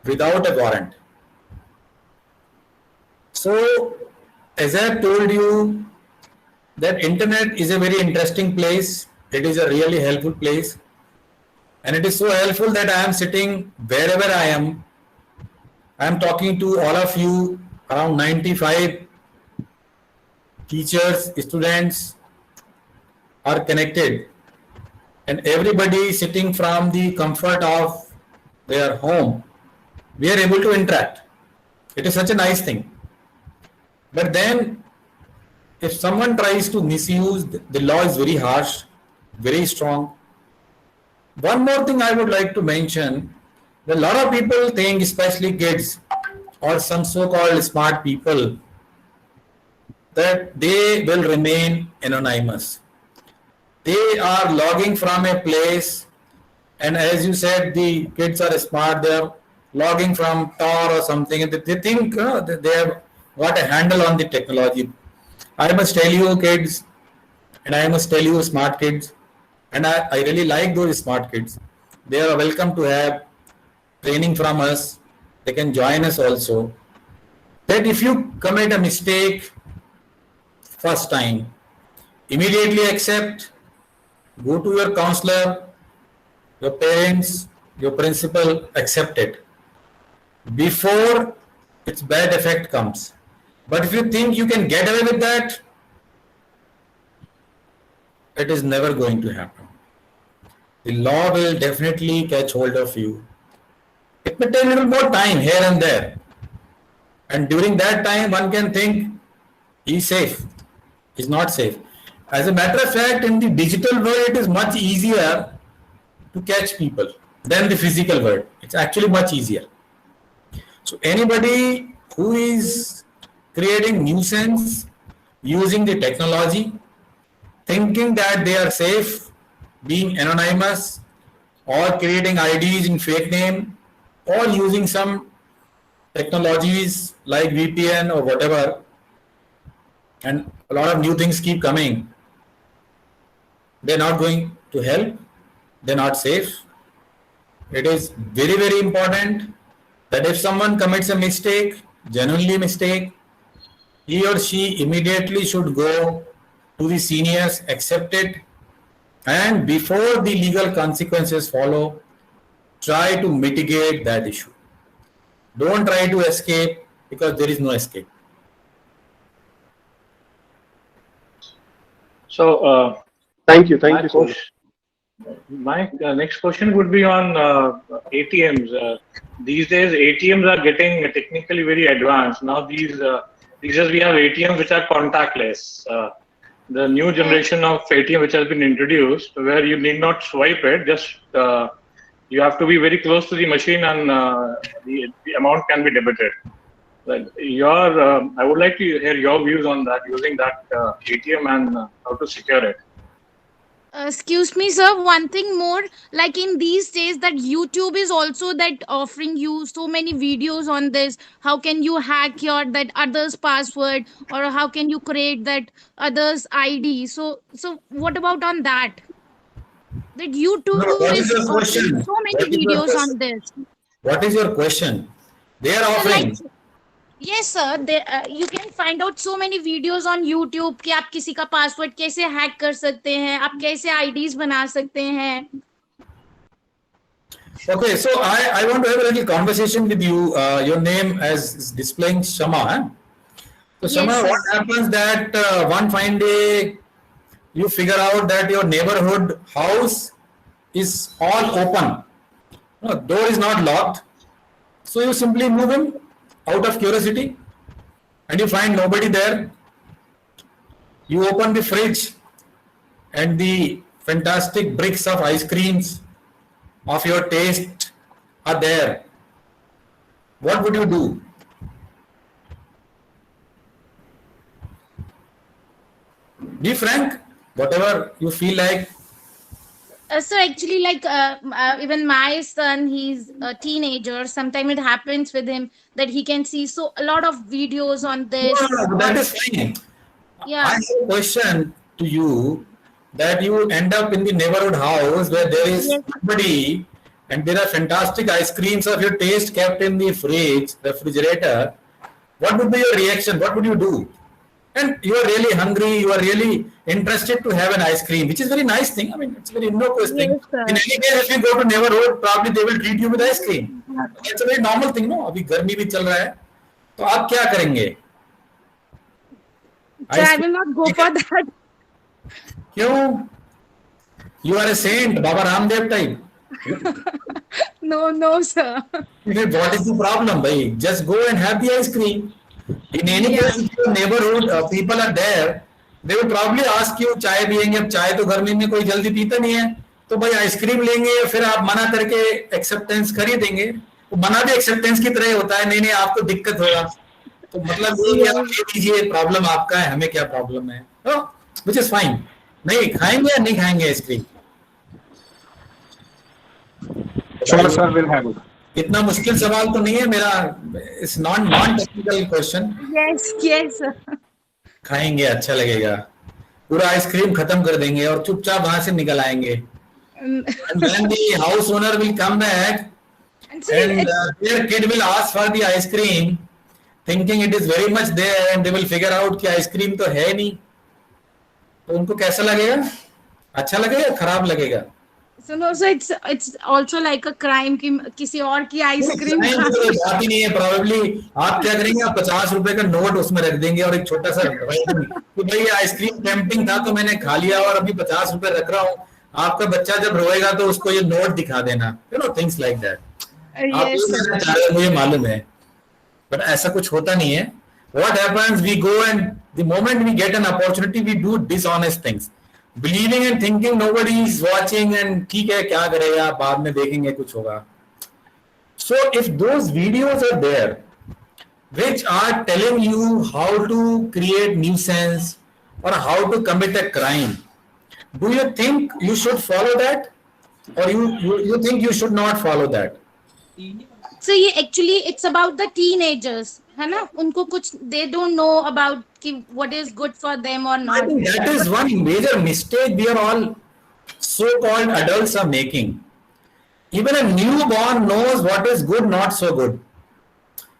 without a warrant. So, as I told you, that internet is a very interesting place. It is a really helpful place. And it is so helpful that I am sitting wherever I am. I am talking to all of you, around 95 teachers, students are connected, and everybody sitting from the comfort of their home. We are able to interact. It is such a nice thing. But then, if someone tries to misuse, the law is very harsh, very strong. One more thing I would like to mention, that a lot of people think, especially kids or some so-called smart people, that they will remain anonymous. They are logging from a place, and as you said, the kids are smart, they are logging from Tor or something, and they think that they have got a handle on the technology. I must tell you, kids, and I must tell you, smart kids, and I really like those smart kids. They are welcome to have training from us. They can join us also. That if you commit a mistake first time, immediately accept, go to your counselor, your parents, your principal, accept it before its bad effect comes. But if you think you can get away with that, it is never going to happen. The law will definitely catch hold of you. It may take a little more time here and there. And during that time, one can think, he's safe. He's not safe. As a matter of fact, in the digital world, it is much easier to catch people than the physical world. It's actually much easier. So anybody who is creating nuisance using the technology, thinking that they are safe, being anonymous, or creating IDs in fake name, or using some technologies like VPN or whatever, and a lot of new things keep coming, they're not going to help, they're not safe. it is very, very important that if someone commits a mistake, genuinely mistake, he or she immediately should go to the seniors, accept it, and before the legal consequences follow, try to mitigate that issue. Don't try to escape, because there is no escape. So, Thank you so much. my next question would be on ATMs. These days, ATMs are getting technically very advanced. Now, these days we have ATMs which are contactless. The new generation of ATM which has been introduced, where you need not swipe it, just you have to be very close to the machine, and the amount can be debited. But I would like to hear your views on that, using that ATM and how to secure it. Excuse me, sir. One thing more, like in these days, that YouTube is also that offering you so many videos on this. How can you hack your that other's password, or how can you create that other's ID? So what about on that? That YouTube What is is your offering question? so many videos on this. What is your question? They are offering. Yes, sir. You can find out so many videos on YouTube कि आप किसी का password कैसे hack कर सकते हैं, आप कैसे IDs बना सकते हैं. Okay, so I want to have a little conversation with you. Your name is displaying Shama. Huh? So Shama, Yes, sir. what happens that one fine day you figure out that your neighborhood house is all open. No, door is not locked. So you simply move in out of curiosity, and you find nobody there. You open the fridge, and the fantastic bricks of ice creams of your taste are there. What would you do? Be frank, whatever you feel like. So actually, like even my son, he's a teenager. Sometimes it happens with him that he can see so a lot of videos on this. No, that is fine. Yeah. I have a question to you, that you end up in the neighborhood house where there is somebody and there are fantastic ice creams of your taste kept in the refrigerator. What would be your reaction? What would you do? And you are really hungry, you are really interested to have an ice cream, which is a very nice thing. I mean, it's a very innocuous thing. sir. In any case, if you go to neighborhood, probably they will treat you with ice cream. It's a very normal thing, no? अभी गर्मी भी चल रहा है, तो आप क्या करेंगे? So I will not go for that. क्यों? You are a saint, Baba Ramdev type. No, sir. What is the problem, bhai? Just go and have the ice cream. In any case, if your neighborhood people are there, they will probably ask you, चाय पियेंगे? अब चाय तो गर्मी में कोई जल्दी पीता नहीं है, तो भाई आइसक्रीम लेंगे, फिर आप मना करके एक्सेप्टेंस कर ही देंगे. तो मना भी एक्सेप्टेंस की तरह होता है, नहीं आपको दिक्कत होगा, तो मतलब ये आप ले लीजिए, प्रॉब्लम आपका है, हमें क्या प्रॉब्लम है, which is fine. नहीं खाएंगे या नहीं खाएंगे ice cream? Sure, sir, will have it. इतना मुश्किल सवाल तो नहीं है मेरा. It's non technical question. Yes, sir. खाएंगे, अच्छा लगेगा, पूरा आइसक्रीम खत्म कर देंगे और चुपचाप वहां से निकल आएंगे. And then the house owner will come back and their kid will ask for the ice cream, thinking it is very much there, and they will figure out कि आइसक्रीम तो है नहीं. तो उनको कैसा लगेगा? अच्छा लगेगा, खराब लगेगा? So no, so it's also like a crime कि किसी और की आइसक्रीम. बात ही नहीं है. Probably आप क्या करेंगे, आप 50 रुपए का नोट उसमें रख देंगे और एक छोटा सा कि भाई आइसक्रीम टेम्पटिंग था तो मैंने खा लिया और अभी 50 रुपए रख रहा हूँ. आपका बच्चा जब रोएगा तो उसको ये नोट दिखा देना. Things like that. आप मुझे मालूम है, but ऐसा कुछ होता नहीं है. What happens? We go, and the moment we get an opportunity, we do dishonest things, believing and thinking nobody is watching, and ठीक है क्या करेगा, बाद में देखेंगे कुछ होगा. So if those videos are there, which are telling you how to create nuisance or how to commit a crime, do you think you should follow that, or you think you should not follow that? So ये actually it's about the teenagers, है ना? उनको कुछ they don't know about कि what is good for them or not. I think that is one major mistake we are all so-called adults are making. Even a newborn knows what is good, not so good.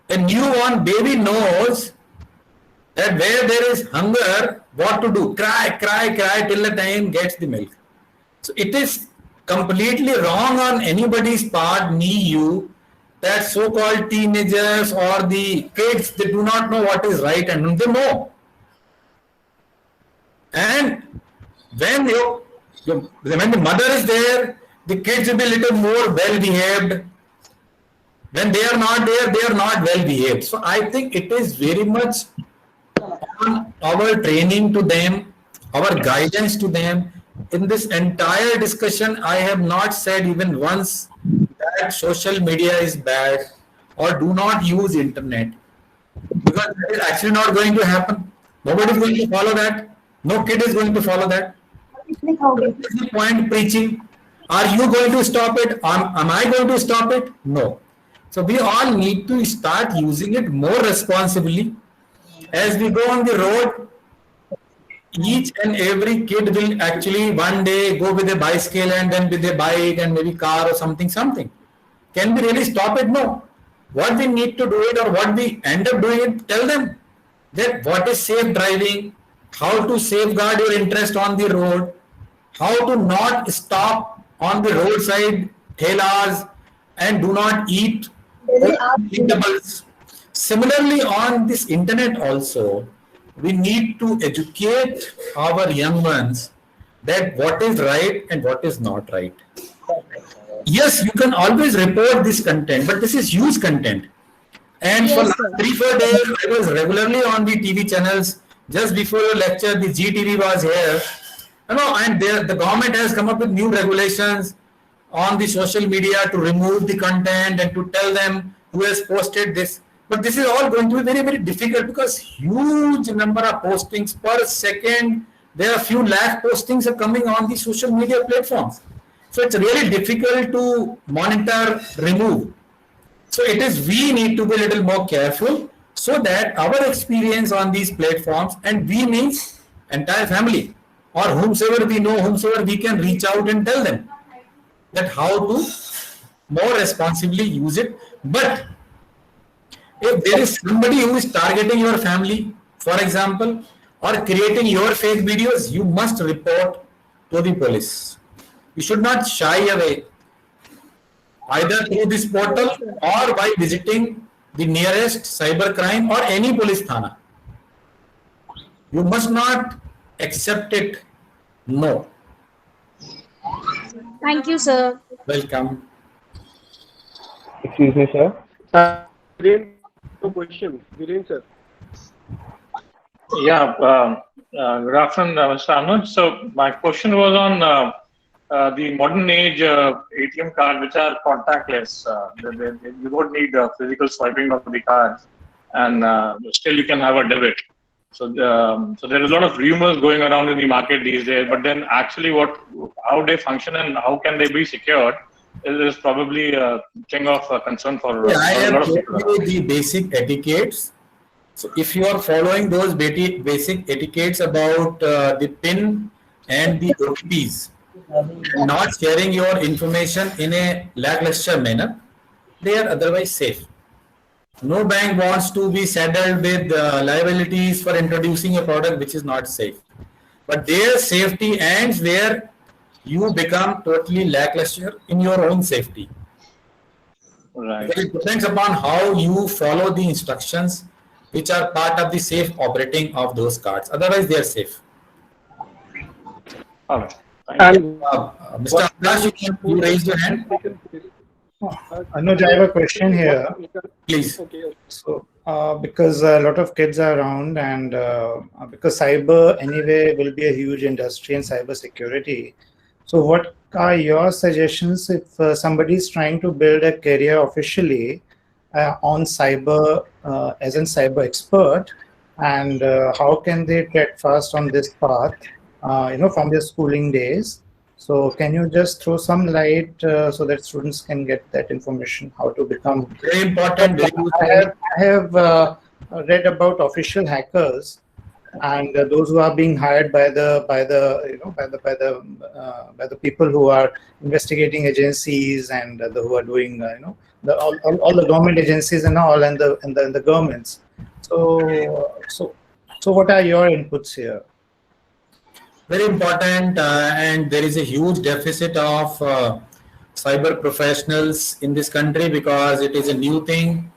A newborn baby knows that where there is hunger, what to do. Cry, cry, cry till the time gets the milk. So it is completely wrong on anybody's part, me, you, that so-called teenagers or the kids, they do not know what is right and they know. And when when the mother is there, the kids will be a little more well-behaved. When they are not there, they are not well-behaved. So I think it is very much on our training to them, our guidance to them. In this entire discussion, I have not said even once that social media is bad or do not use internet, because that is actually not going to happen. Nobody is going to follow that. No kid is going to follow that. What is the point preaching? Are you going to stop it? Am I going to stop it? No. So we all need to start using it more responsibly. As we go on the road, each and every kid will actually one day go with a bicycle and then with a bike and maybe car or something. Can we really stop it? No. What we need to do it, or what we end up doing it, tell them that what is safe driving, how to safeguard your interest on the road, how to not stop on the roadside thelas and do not eat eatables. Similarly, on this internet also, we need to educate our young ones that what is right and what is not right. Yes, you can always report this content, but this is huge content. And Yes, for sir. 3-4 days, I was regularly on the TV channels. Just before your lecture, the GTV was here. And the government has come up with new regulations on the social media to remove the content and to tell them who has posted this. But this is all going to be very, very difficult because huge number of postings per second. There are few lakh postings are coming on the social media platforms. So it's really difficult to monitor, remove. So we need to be a little more careful so that our experience on these platforms, and we means entire family or whomsoever we know, whomsoever we can reach out and tell them that how to more responsibly use it. But if there is somebody who is targeting your family, for example, or creating your fake videos, you must report to the police. You should not shy away, either through this portal or by visiting the nearest cybercrime or any police thana. You must not accept it. No. Thank you, sir. Welcome. Excuse me, sir. Viren, no question. Viren, sir. Yeah, good afternoon, Mr. Anuj. So my question was on the modern age ATM cards, which are contactless. You don't need physical swiping of the cards, and still you can have a debit. So there is a lot of rumors going around in the market these days. But then actually, how they function and how can they be secured is probably a thing of concern for I a lot have of people. told you the basic etiquettes. So if you are following those basic etiquettes about the PIN and the OTPs, and not sharing your information in a lackluster manner, they are otherwise safe. No bank wants to be saddled with liabilities for introducing a product which is not safe. But their safety ends where you become totally lackluster in your own safety. Right. It depends upon how you follow the instructions which are part of the safe operating of those cards. Otherwise, they are safe. All right. And Mr. Akash, you raised your hand. Anuj, I have a question here. Please. Okay. So, because a lot of kids are around, and because cyber anyway will be a huge industry in cyber security. So, what are your suggestions if somebody is trying to build a career officially on cyber as a cyber expert, and how can they tread fast on this path? From their schooling days. So can you just throw some light so that students can get that information, how to become... Very important. I have read about official hackers and those who are being hired by the people who are investigating agencies, and who are doing all the government agencies and all, and the governments. So what are your inputs here? Very important, and there is a huge deficit of cyber professionals in this country because it is a new thing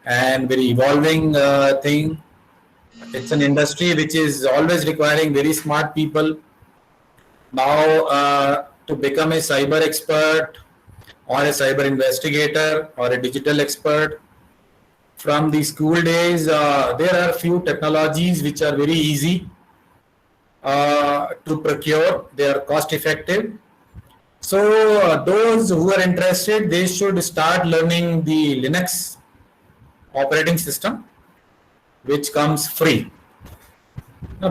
and very evolving thing. It's an industry which is always requiring very smart people. Now, to become a cyber expert or a cyber investigator or a digital expert, from the school days, there are few technologies which are very easy to procure. They are cost effective. So those who are interested, they should start learning the Linux operating system, which comes free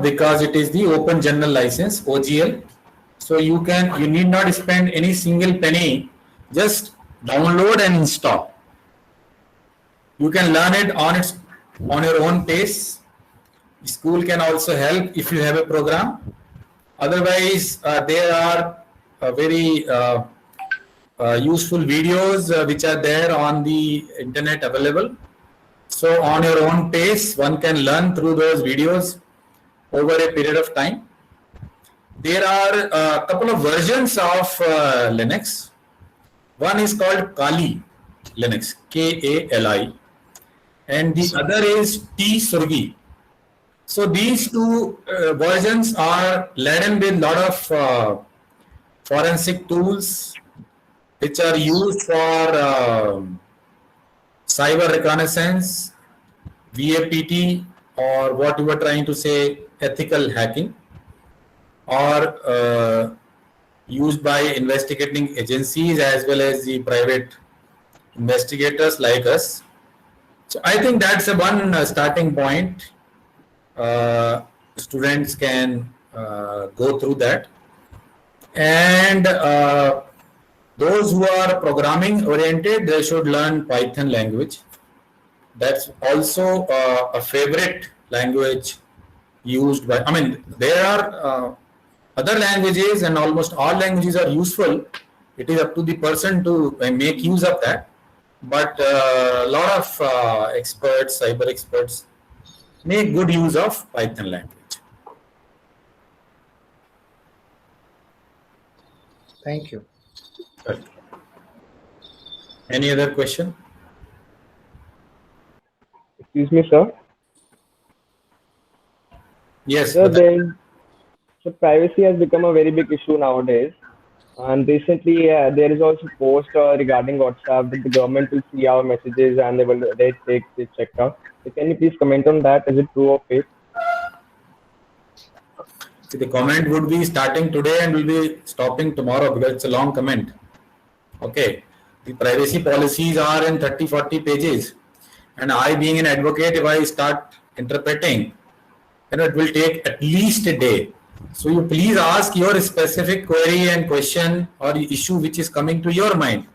because it is the Open General License, OGL. So you need not spend any single penny, just download and install. You can learn it on your own pace. School can also help if you have a program. Otherwise, there are very useful videos which are there on the internet available. So on your own pace, one can learn through those videos over a period of time. There are a couple of versions of Linux. One is called Kali Linux, Kali, and the other is Tsurgi. So these two versions are laden with a lot of forensic tools which are used for cyber reconnaissance, VAPT, or what you were trying to say, ethical hacking, or used by investigating agencies as well as the private investigators like us. So I think that's one starting point. Students can go through that, and those who are programming oriented, they should learn Python language. That's also a favorite language used by, there are other languages, and almost all languages are useful. It is up to the person to make use of that. But a lot of experts, cyber experts, make good use of Python language. Thank you. Any other question? Excuse me, sir. Yes. Sir, so privacy has become a very big issue nowadays. And recently, there is also a post regarding WhatsApp that the government will see our messages and they will take this check out. So can you please comment on that? Is it true or fake? See, the comment would be starting today and will be stopping tomorrow because it's a long comment. Okay. The privacy policies are in 30-40 pages. And I, being an advocate, if I start interpreting, it will take at least a day. So you please ask your specific query and question or issue which is coming to your mind.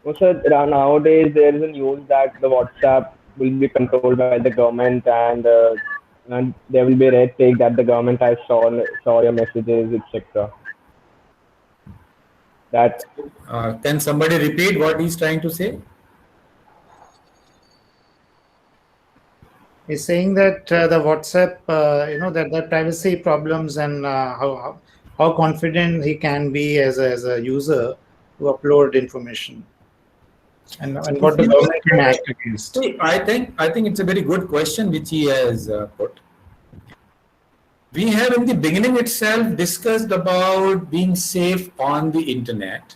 Well, sir, nowadays there is a news that the WhatsApp will be controlled by the government, and there will be a red tape that the government has saw your messages, etc. That can somebody repeat what he's trying to say? He's saying that the WhatsApp, that privacy problems, and how confident he can be as a user to upload information, and what the government can act against. I think it's a very good question which he has put. We have in the beginning itself discussed about being safe on the internet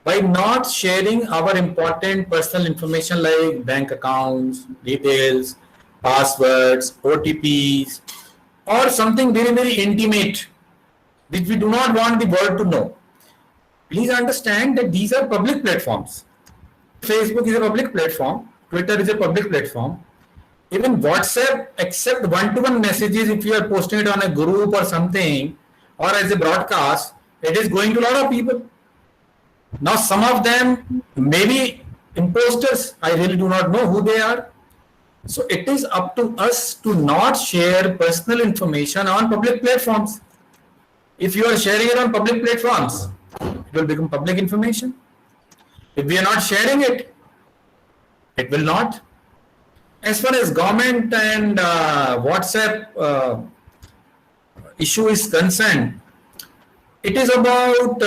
by not sharing our important personal information like bank accounts, details, passwords, OTPs, or something very, very intimate which we do not want the world to know. Please understand that these are public platforms. Facebook is a public platform, Twitter is a public platform. Even WhatsApp, except one-to-one messages, if you are posting it on a group or something, or as a broadcast, it is going to a lot of people. Now, some of them may be imposters. I really do not know who they are. So it is up to us to not share personal information on public platforms. If you are sharing it on public platforms, it will become public information. If we are not sharing it, it will not. As far as government and WhatsApp issue is concerned, it is about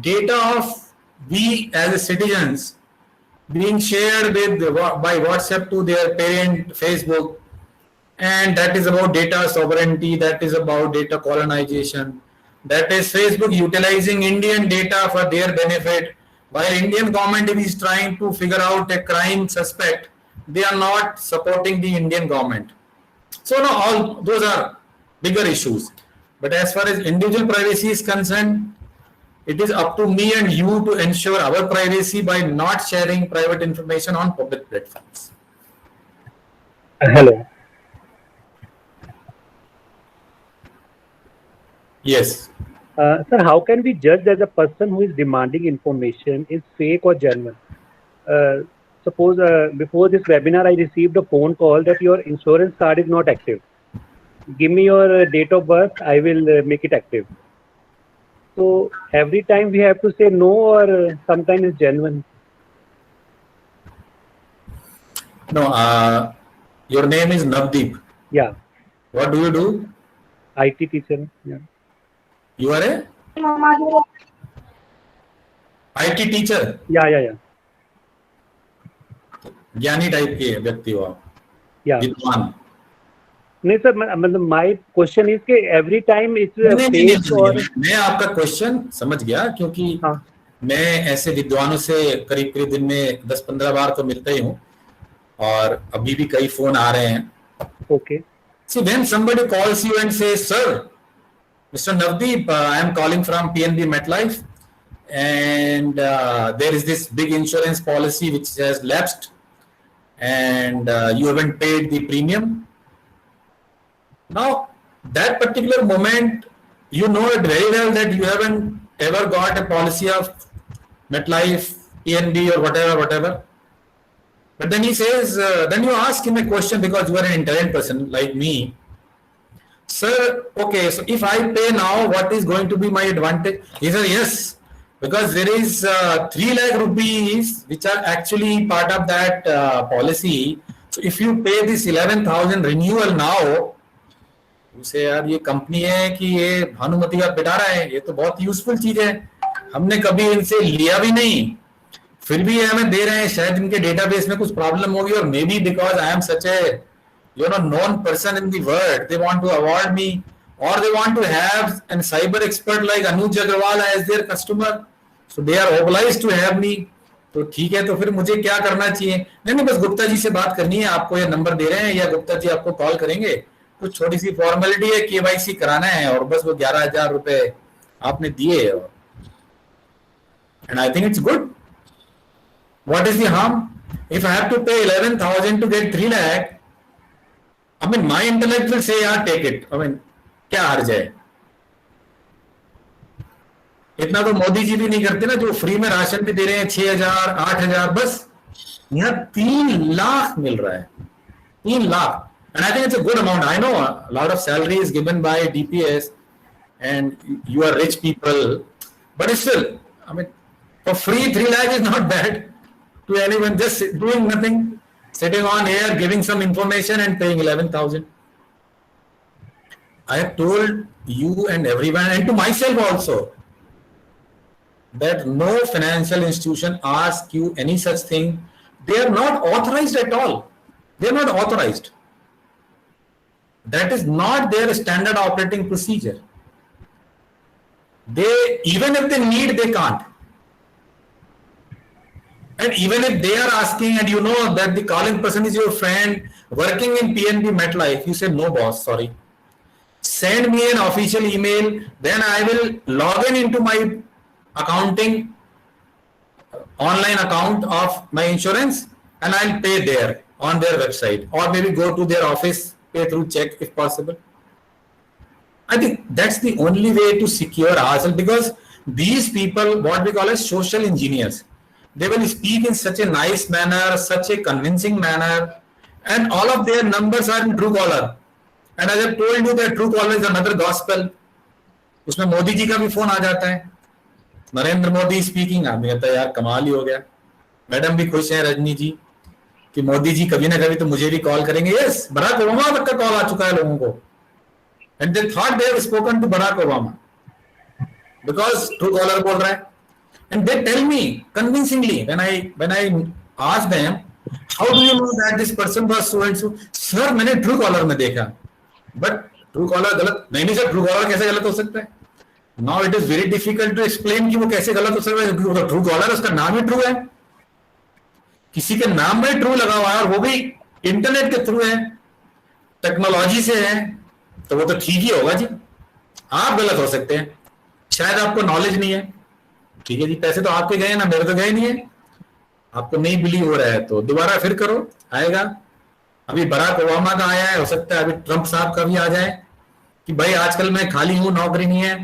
data of we as citizens being shared with by WhatsApp to their parent Facebook, and that is about data sovereignty, that is about data colonization, that is Facebook utilizing Indian data for their benefit, while Indian government is trying to figure out a crime suspect, they are not supporting the Indian government. So no, all those are bigger issues. But as far as individual privacy is concerned, it is up to me and you to ensure our privacy by not sharing private information on public platforms. Hello. Yes. Sir, how can we judge that the person who is demanding information is fake or genuine? Suppose before this webinar, I received a phone call that your insurance card is not active. Give me your date of birth, I will make it active. So every time we have to say no, or sometimes it's genuine? No, your name is Navdeep. Yeah. What do you do? IT teacher. Yeah. You are a IT teacher? Yeah. ज्ञानी type के व्यक्ति हो आप? Yeah. विद्वान? नहीं sir, मतलब my question is कि every time it's fake और मैं आपका क्वेश्चन समझ गया, क्योंकि मैं ऐसे विद्वानों से करीब दिन में 10-15 बार तो मिलता ही हूँ, और अभी भी कई फोन आ रहे हैं. Okay. See, when somebody calls you and says, "Sir, Mr. Navdeep, I am calling from PNB MetLife, and there is this big insurance policy which has lapsed, and you haven't paid the premium." Now, that particular moment, you know it very well that you haven't ever got a policy of MetLife, PNB, or whatever. But then he says, then you ask him a question, because you are an intelligent person like me. Sir, okay, so if I pay now, what is going to be my advantage? He said, yes, because there is 3 lakh rupees which are actually part of that policy. So if you pay this 11,000 renewal now, you say, यार ये company है कि ये भानुमति का पिटा रहा है, ये तो बहुत यूजफुल चीज है, हमने कभी इनसे लिया भी नहीं, फिर भी ये हमें दे रहे हैं, शायद इनके डेटाबेस में कुछ प्रॉब्लम होगी, और may be because I am such A known person in the world, they want to award me, or they want to have a cyber expert like Anuj Agrawal as their customer, so they are obliged to have me. तो ठीक है, तो फिर मुझे क्या करना चाहिए? नहीं, बस गुप्ता जी से बात करनी है, आपको ये नंबर दे रहे हैं या गुप्ता जी आपको कॉल करेंगे, कुछ छोटी सी फॉर्मेलिटी है, KYC कराना है, और बस वो 11,000 रुपए आपने दिए. And I think it's good. What is the harm? If I have to pay 11,000 to get 3 lakh, I mean, my intellect will say, yeah, take it. I mean, क्या हार जाए? इतना तो मोदी जी भी नहीं करते ना, जो फ्री में राशन भी दे रहे हैं, 6,000, 8,000, बस यहाँ 3 लाख मिल रहा है, 3 lakh. And I think it's a good amount. I know a lot of salary is given by DPS, and you are rich people, but still, I mean, for free 3 lakh is not bad to anyone, just doing nothing, sitting on air, giving some information and paying 11,000. I have told you and everyone, and to myself also, that no financial institution asks you any such thing. They are not authorized at all. They are not authorized. That is not their standard operating procedure. They, even if they need, they can't. And even if they are asking, and you know that the calling person is your friend working in PNB MetLife, you say, no boss, sorry. Send me an official email, then I will log in into my accounting online account of my insurance, and I'll pay there on their website, or maybe go to their office, pay through check if possible. I think that's the only way to secure ourselves, because these people, what we call as social engineers, they will speak in such a nice manner, such a convincing manner, and all of their numbers are in Truecaller. And as I told you that Truecaller is another gospel. उसमें मोदी जी का भी phone आ जाता है, Narendra Modi speaking. आदमी कहता है यार कमाल ही हो गया. मैडम भी खुश है रजनी जी कि मोदी जी कभी ना कभी तो मुझे भी कॉल करेंगे. यस, बराक ओबामा तक का कॉल आ चुका है लोगों को. And they thought they have spoken to Barack Obama because Truecaller बोल रहा है. And they tell me convincingly when I ask them how do you know that this person was so and so, sir मैंने Truecaller में देखा. But Truecaller गलत नहीं sir, Truecaller कैसे गलत हो सकता है? Now it is very difficult to explain कि वो कैसे गलत हो सकता है, क्योंकि वो Truecaller उसका नाम ही ट्रू है, किसी के नाम में ट्रू लगा हुआ है और वो भी इंटरनेट के थ्रू है, टेक्नोलॉजी से है, तो वो तो ठीक ही होगा जी. आप गलत हो सकते हैं, शायद आपको नॉलेज नहीं है. ठीक है जी, पैसे तो आपके गए ना, मेरे तो गए नहीं है. आपको नहीं बिलीव हो रहा है तो दोबारा फिर करो, आएगा. अभी बराक ओबामा का आया है, हो सकता है अभी ट्रंप साहब का भी आ जाए कि भाई आजकल मैं खाली हूं, नौकरी नहीं है,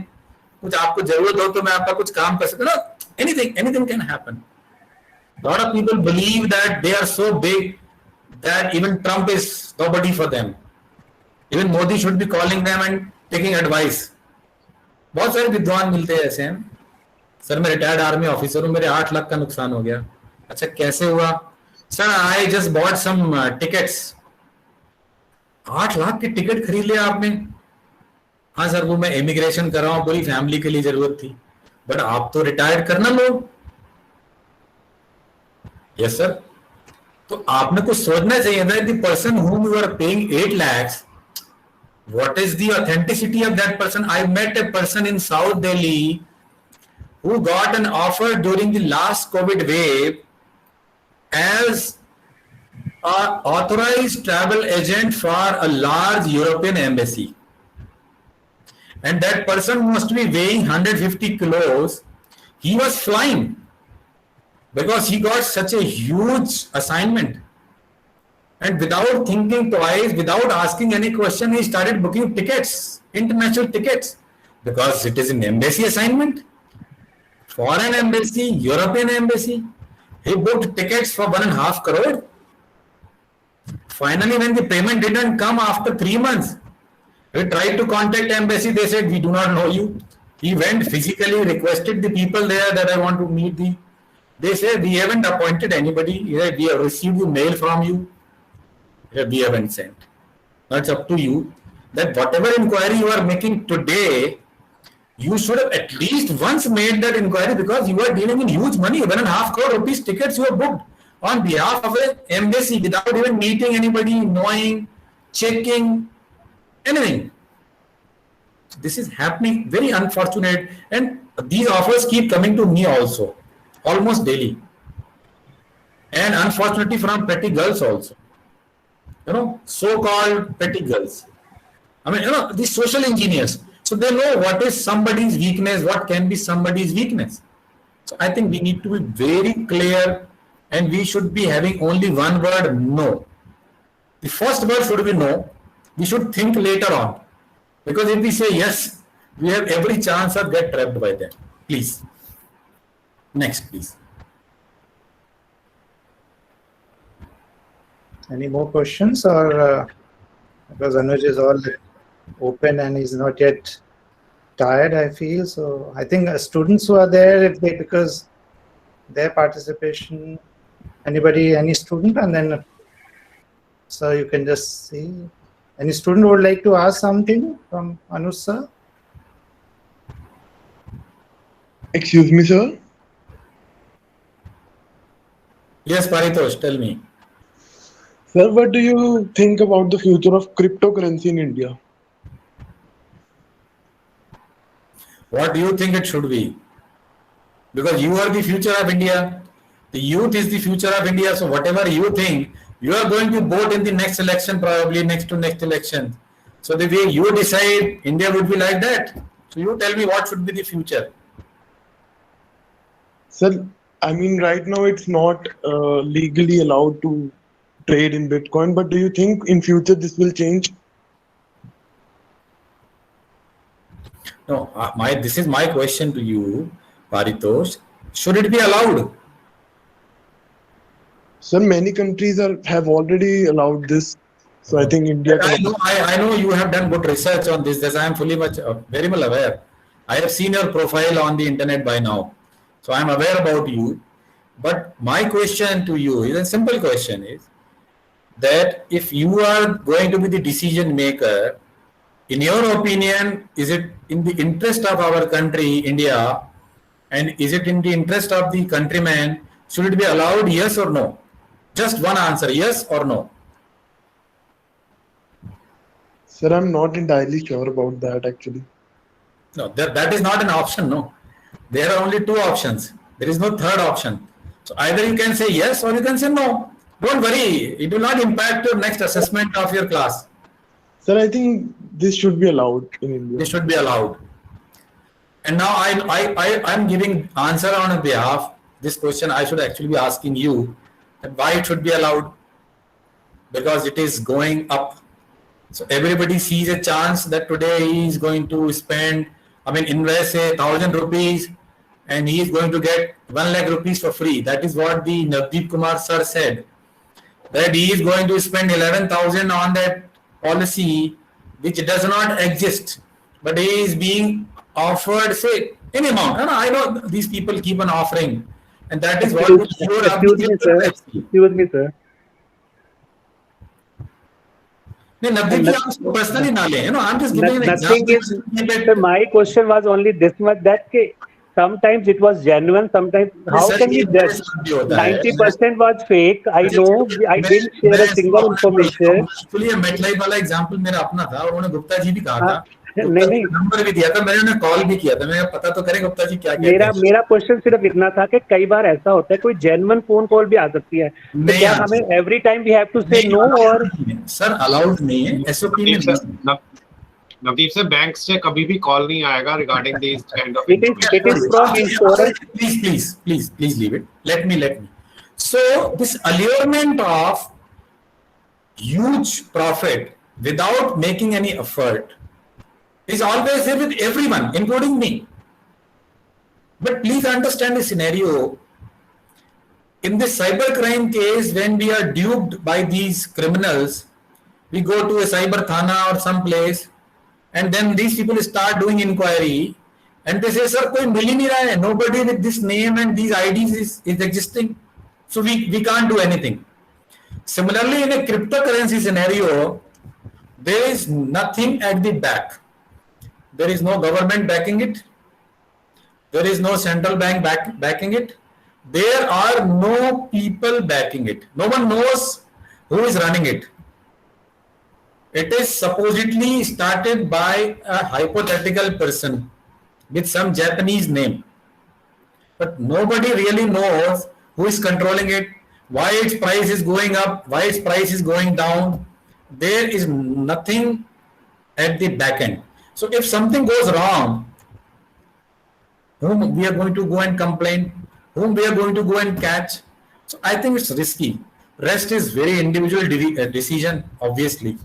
कुछ आपको जरूरत हो तो मैं आपका कुछ काम कर सकता हूं. Anything can happen. Lot of people believe that they are so big that even Trump is nobody for them. Even Modi should be calling them and taking advice. बहुत सारे विद्वान मिलते हैं ऐसे हैं. सर मैं रिटायर्ड आर्मी ऑफिसर हूँ, मेरे 8 लाख का नुकसान हो गया. अच्छा कैसे हुआ? Sir I just bought some tickets. 8 lakh की टिकट खरीद लिया आपने? हाँ सर वो मैं इमिग्रेशन कर रहा हूँ, पूरी फैमिली के लिए जरूरत थी. बट आप तो रिटायर्ड करना लो. Yes sir. तो आपने कुछ सोचना चाहिए था. The person whom you are paying 8 lakhs, what is the authenticity of that person? I met a person in South Delhi who got an offer during the last COVID wave as an authorized travel agent for a large European embassy. And that person must be weighing 150 kilos. He was flying because he got such a huge assignment. And without thinking twice, without asking any question, he started booking tickets, international tickets, because it is an embassy assignment. Foreign embassy, European embassy. He booked tickets for 1.5 crore. Finally, when the payment didn't come after 3 months, he tried to contact embassy. They said, we do not know you. He went physically, requested the people there that I want to meet the. They said, we haven't appointed anybody. We have received the mail from you. We haven't sent. That's up to you. That whatever inquiry you are making today, you should have at least once made that inquiry, because you are dealing in huge money. 1.5 crore rupees tickets you have booked on behalf of an embassy without even meeting anybody, knowing, checking, anything. This is happening, very unfortunate, and these offers keep coming to me also, almost daily. And unfortunately from petty girls also. So-called petty girls. I mean, these social engineers. So they know what is somebody's weakness, what can be somebody's weakness. So I think we need to be very clear, and we should be having only one word, no. The first word should be no. We should think later on. Because if we say yes, we have every chance of get trapped by them. Please. Next, please. Any more questions, or because Anuj is all open and he's not yet tired, I feel. So I think students who are there, if they, because their participation, anybody, any student, and then so you can just see. Any student would like to ask something from Anuj sir? Excuse me, sir. Yes, Paritosh, tell me. Sir, what do you think about the future of cryptocurrency in India? What do you think it should be? Because you are the future of India. The youth is the future of India. So whatever you think, you are going to vote in the next election, probably next to next election. So the way you decide, India would be like that. So you tell me what should be the future. Sir, I mean, right now it's not legally allowed to trade in Bitcoin, but do you think in future this will change? No, this is my question to you, Paritosh. Should it be allowed? So many countries have already allowed this. So I think India I can. know, I know you have done good research on this. This I am fully much very well aware. I have seen your profile on the internet by now, so I am aware about you. But my question to you is a simple question: is that if you are going to be the decision maker, in your opinion, is it in the interest of our country, India, and is it in the interest of the countrymen? Should it be allowed? Yes or no? Just one answer: yes or no. Sir, I'm not entirely sure about that actually. No, that is not an option. No, there are only two options. There is no third option. So either you can say yes or you can say no. Don't worry, it will not impact your next assessment of your class. Sir, I think this should be allowed in India. This should be allowed. And now I'm giving answer on behalf. This question I should actually be asking you that why it should be allowed, because it is going up. So everybody sees a chance that today he is going to spend, invest say 1,000 rupees and he is going to get 1 lakh rupees for free. That is what the Navdeep Kumar sir said, that he is going to spend 11,000 on that policy which does not exist, but he is being offered say any amount. I know these people keep on offering, and that is what Excuse me, sir. personally I'm just giving an Nothing example. sir, my question was only this much, that sometimes it was genuine, sometimes how can we judge? 90% was fake. I know, I didn't share a single information. Actually MetLife वाला example मेरा अपना था और उन्होंने गुप्ता जी भी कहा था, नहीं नंबर भी दिया था, मैंने उन्हें कॉल भी किया था, मैं पता तो करें गुप्ता जी क्या कहते हैं। मेरा क्वेश्चन सिर्फ इतना था कि कई बार ऐसा होता है कोई जेन्युइन फोन कॉल भी आ सकती है, तो क्या हमें every time we have to say no? और सर अलाउड नहीं है, एसओपी में नवदीप से बैंक से कभी भी कॉल नहीं आएगा regarding this kind of it is from insurance. Please leave it. Let me. So this allurement of huge profit without making any effort is always there with everyone, including me. But please understand the scenario. In this cybercrime case, when we are duped by these criminals, we go to a cyber thana or some place, and then these people start doing inquiry, and they say, sir, koi mil hi nahi raha hai, nobody with this name and these IDs is existing, so we can't do anything. Similarly, in a cryptocurrency scenario, there is nothing at the back. There is no government backing it. There is no central bank backing it. There are no people backing it. No one knows who is running it. It is supposedly started by a hypothetical person with some Japanese name. But nobody really knows who is controlling it, why its price is going up, why its price is going down. There is nothing at the back end. So if something goes wrong, whom we are going to go and complain, whom we are going to go and catch? So I think it's risky. Rest is very individual decision, obviously.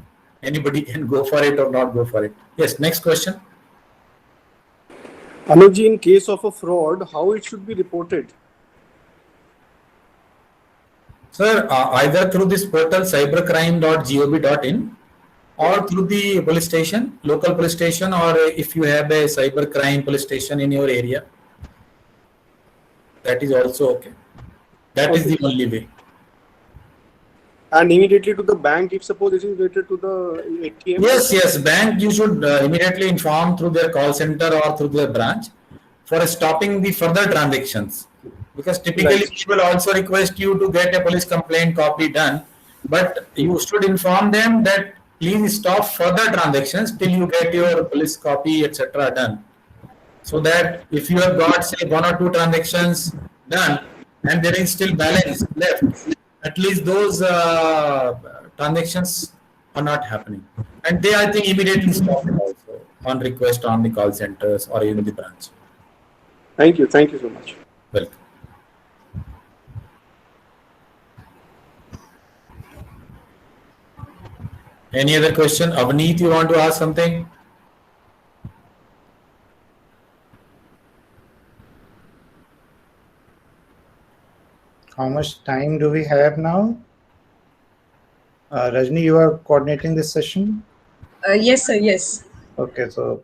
Anybody can go for it or not go for it. Yes, next question. Anuj, in case of a fraud, how it should be reported? Sir, either through this portal cybercrime.gov.in or through the police station, local police station, or if you have a cybercrime police station in your area, that is also okay. That is the only way. And immediately to the bank, if suppose it is related to the ATM? Yes, bank you should immediately inform through their call center or through their branch for stopping the further transactions. Because typically people also request you to get a police complaint copy done, but you should inform them that please stop further transactions till you get your police copy, etc. done. So that if you have got say 1 or 2 transactions done and there is still balance left, at least those transactions are not happening. And they, I think, immediately stop it also on request on the call centers or even the branch. Thank you so much. Welcome. Any other question? Avneet, you want to ask something? how much time do we have now? Rajni, you are coordinating this session? Yes, sir. Yes. Okay, so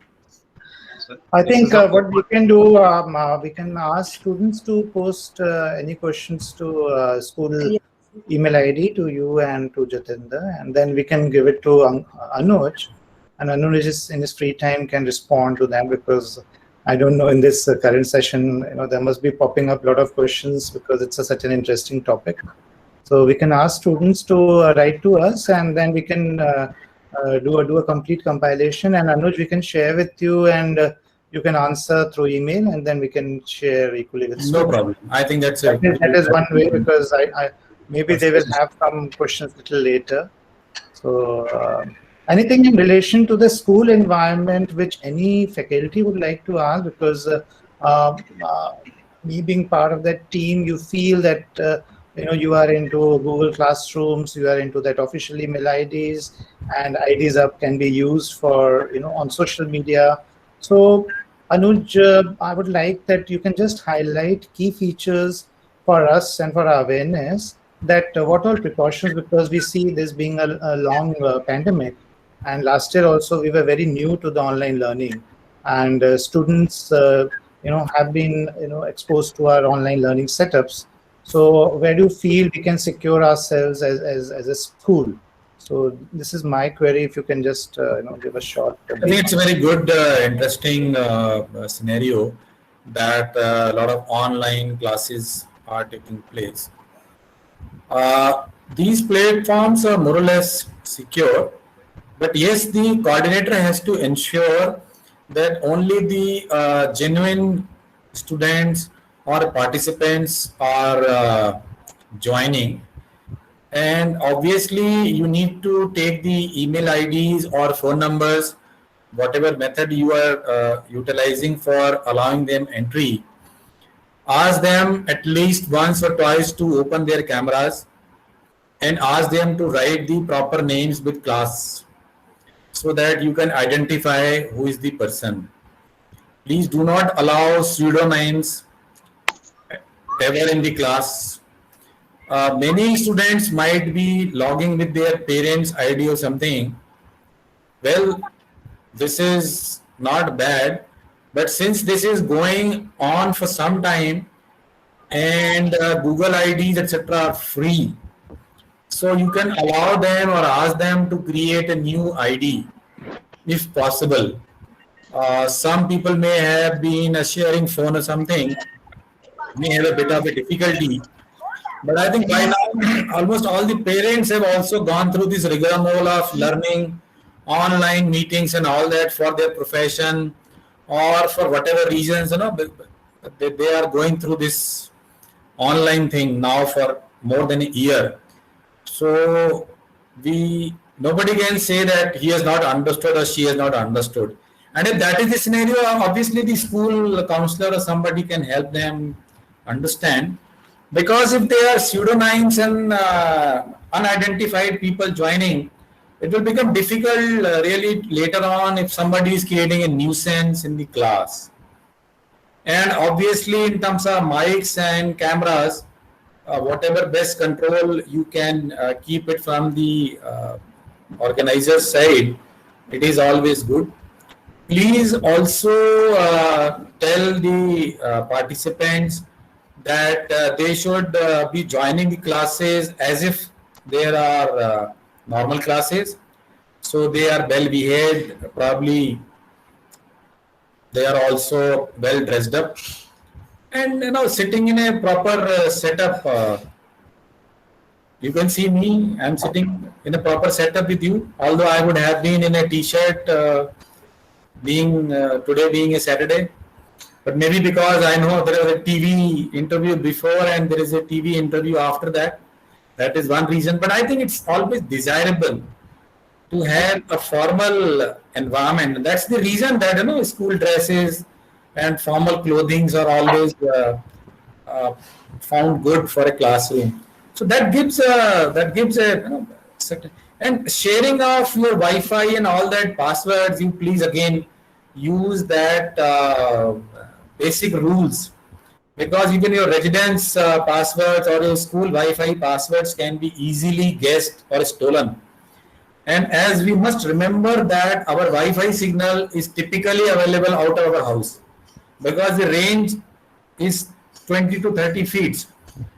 I this think is a what we can do, we can ask students to post any questions to school email ID to you and to Jatinder, and then we can give it to Anuj, and Anuj is in his free time can respond to them, because I don't know, in this current session, there must be popping up a lot of questions because it's such an interesting topic. So we can ask students to write to us, and then we can do a complete compilation, and Anuj, we can share with you, and you can answer through email, and then we can share equally with students. No problem. I think that is one way, because I maybe they will have some questions a little later. So anything in relation to the school environment which any faculty would like to ask, because me being part of that team, you feel that you are into Google Classrooms, you are into that official email IDs, and IDs can be used for on social media. So Anuj, I would like that you can just highlight key features for us and for our awareness, that what all precautions, because we see this being a long pandemic, and last year also we were very new to the online learning, and students have been exposed to our online learning setups. So where do you feel we can secure ourselves as a school? So this is my query. If you can just give a short. I think it's a very good, interesting scenario that a lot of online classes are taking place. These platforms are more or less secure, but yes, the coordinator has to ensure that only the genuine students or participants are joining. And obviously, you need to take the email IDs or phone numbers, whatever method you are utilizing for allowing them entry. Ask them at least once or twice to open their cameras, and ask them to write the proper names with class, so that you can identify who is the person. Please do not allow pseudonyms ever in the class. Many students might be logging with their parents' ID or something. Well, this is not bad, but since this is going on for some time, and Google IDs, etc., are free, so you can allow them or ask them to create a new ID if possible. Some people may have been sharing phone or something, may have a bit of a difficulty. But I think by now, almost all the parents have also gone through this rigmarole of learning online meetings and all that for their profession, or for whatever reasons, they are going through this online thing now for more than a year. So nobody can say that he has not understood or she has not understood. And if that is the scenario, obviously the school counselor or somebody can help them understand. Because if there are pseudonyms and unidentified people joining, it will become difficult really later on if somebody is creating a nuisance in the class. And obviously in terms of mics and cameras, whatever best control you can keep it from the organizer's side, it is always good. Please also tell the participants that they should be joining the classes as if there are normal classes. So they are well behaved, probably they are also well dressed up, and sitting in a proper setup. You can see me, I'm sitting in a proper setup with you, although I would have been in a t-shirt today being a Saturday. But maybe because I know there was a TV interview before and there is a TV interview after that. That is one reason. But I think it's always desirable to have a formal environment. That's the reason that school dresses and formal clothings are always found good for a classroom. So that gives a certain, and sharing of your Wi-Fi and all that passwords. You please again use that basic rules because even your residence passwords or your school Wi-Fi passwords can be easily guessed or stolen. And as we must remember that our Wi-Fi signal is typically available out of our house, because the range is 20 to 30 feet,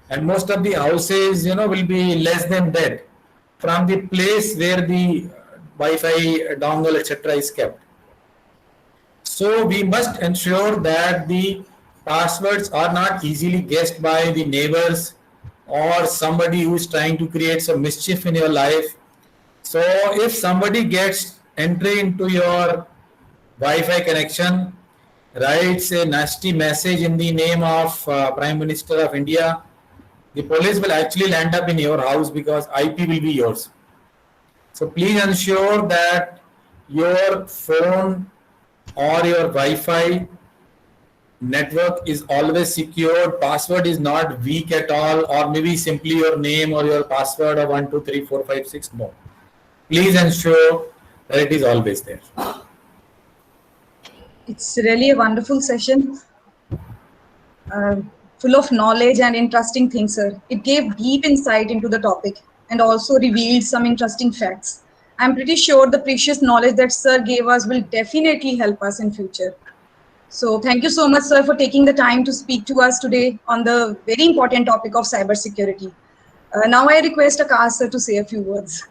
and most of the houses, will be less than that from the place where the Wi-Fi dongle, etc. is kept. So we must ensure that the passwords are not easily guessed by the neighbors or somebody who is trying to create some mischief in your life. So if somebody gets entry into your Wi-Fi connection, writes a nasty message in the name of Prime Minister of India, the police will actually land up in your house because IP will be yours. So please ensure that your phone or your Wi-Fi network is always secured, password is not weak at all, or maybe simply your name or your password of 1, 2, 3, 4, 5, 6, no. Please ensure that it is always there. It's really a wonderful session, full of knowledge and interesting things, sir. It gave deep insight into the topic and also revealed some interesting facts. I'm pretty sure the precious knowledge that sir gave us will definitely help us in future. So thank you so much, sir, for taking the time to speak to us today on the very important topic of cybersecurity. Now I request Akash sir to say a few words.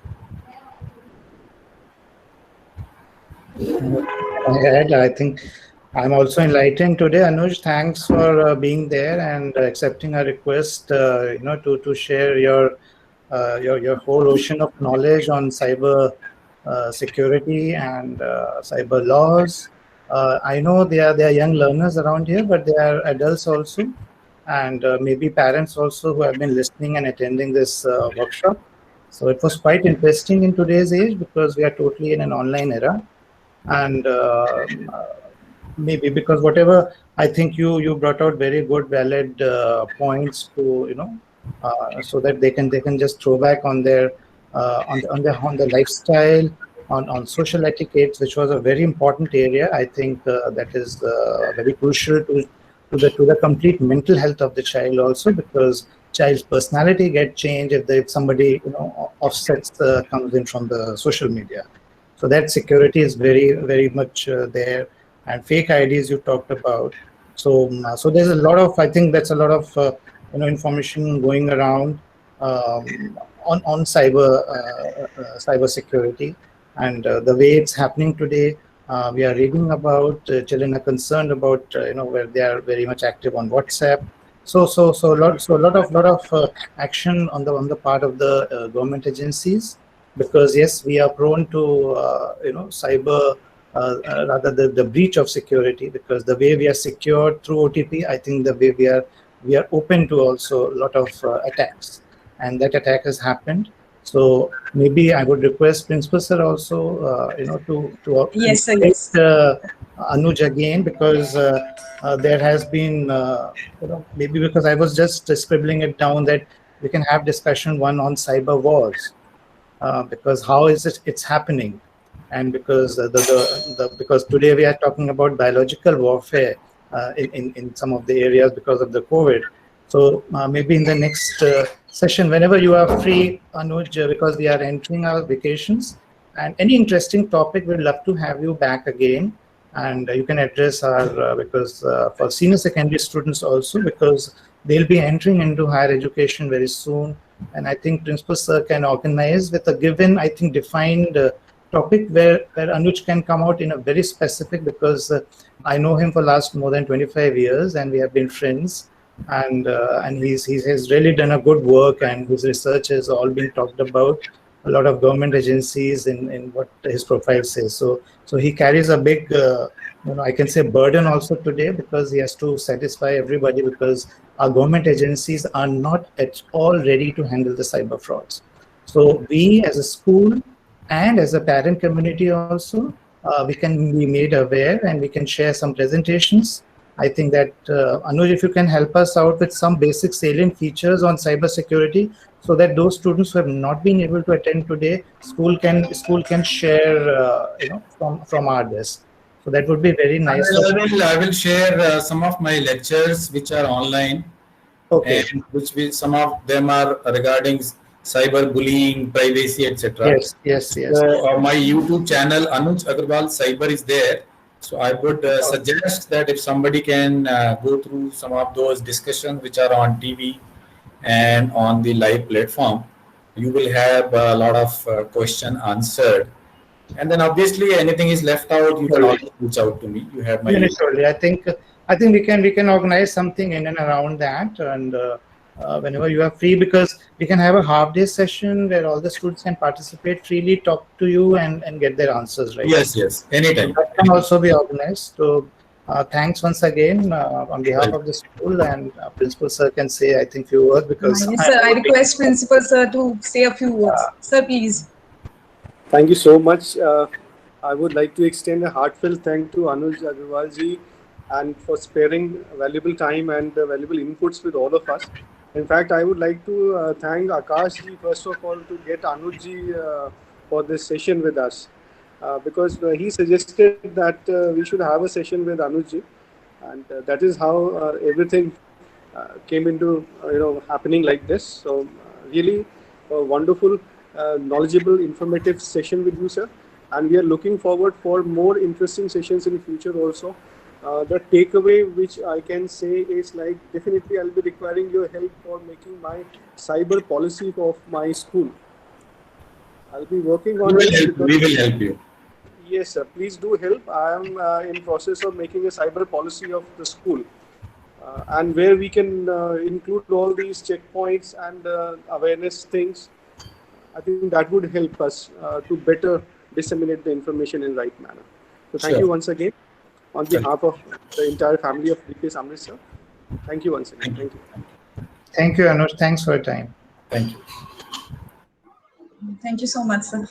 I think I'm also enlightened today. Anuj, thanks for being there and accepting our request, to share your whole ocean of knowledge on cyber security and cyber laws. I know they are young learners around here, but they are adults also, and maybe parents also who have been listening and attending this workshop. So it was quite interesting in today's age because we are totally in an online era. And maybe because whatever, I think you brought out very good valid points to so that they can just throw back on their on the lifestyle, on social etiquette, which was a very important area. I think that is very crucial to the complete mental health of the child also, because child's personality get changed if somebody offsets comes in from the social media. So that security is very, very much there. And fake IDs you talked about. So there's a lot of, I think that's a lot of information going around on cyber security, and the way it's happening today. We are reading about children are concerned about where they are very much active on WhatsApp. So a lot of action on the part of the government agencies. Because yes, we are prone to cyber, rather the breach of security, because the way we are secured through OTP, I think the way we are open to also a lot of attacks, and that attack has happened. So maybe I would request Principal Sir also to yes, sir, yes. Anuj again, because there has been maybe because I was just scribbling it down that we can have discussion one on cyber wars. Because how is it's happening, and because because today we are talking about biological warfare in some of the areas because of the COVID. So maybe in the next session, whenever you are free, Anuj, because we are entering our vacations, and any interesting topic, we'd love to have you back again, and you can address our because for senior secondary students also, because they'll be entering into higher education very soon. And I think Principal Sir can organize with a given, I think, defined topic where Anuj can come out in a very specific, because I know him for last more than 25 years and we have been friends, and he has really done a good work, and his research has all been talked about a lot of government agencies in what his profile says. So he carries a big I can say burden also today, because he has to satisfy everybody, because our government agencies are not at all ready to handle the cyber frauds. So we as a school and as a parent community also, we can be made aware and we can share some presentations. I think that Anuj, if you can help us out with some basic salient features on cyber security, so that those students who have not been able to attend today, school can share from our desk. So that would be very nice. I will share some of my lectures which are online. Okay. And some of them are regarding cyber bullying, privacy, etc. Yes. So my YouTube channel Anuj Agarwal Cyber is there. So I would suggest that if somebody can go through some of those discussions which are on TV and on the live platform, you will have a lot of question answered. And then obviously anything is left out, you can always reach out to me. You have my surely. I think we can organize something in and around that, and whenever you are free, because we can have a half-day session where all the students can participate freely, talk to you, and get their answers, right? Yes, anytime. So that can also be organized. So thanks once again on behalf of the school, and Principal Sir can say, I think, few words, because Yes, sir. I request Principal Sir to say a few words. Sir, please. Thank you so much. I would like to extend a heartfelt thank to Anuj Agarwal ji and for sparing valuable time and valuable inputs with all of us. In fact, I would like to thank Akash ji first of all to get Anuj ji for this session with us, because he suggested that we should have a session with Anuj ji, and that is how everything came into happening like this. So really a wonderful, knowledgeable, informative session with you, sir. And we are looking forward for more interesting sessions in the future also. The takeaway which I can say is like, definitely I'll be requiring your help for making my cyber policy of my school. I'll be working on it. We will help you. Yes, sir. Please do help. I am in process of making a cyber policy of the school, and where we can include all these checkpoints and awareness things. I think that would help us to better disseminate the information in right manner. So thank you once again on behalf of the entire family of DPS Amritsar. Thank you once again. Thank you. Thank you, Anuj. Thanks for your time. Thank you. Thank you so much, sir.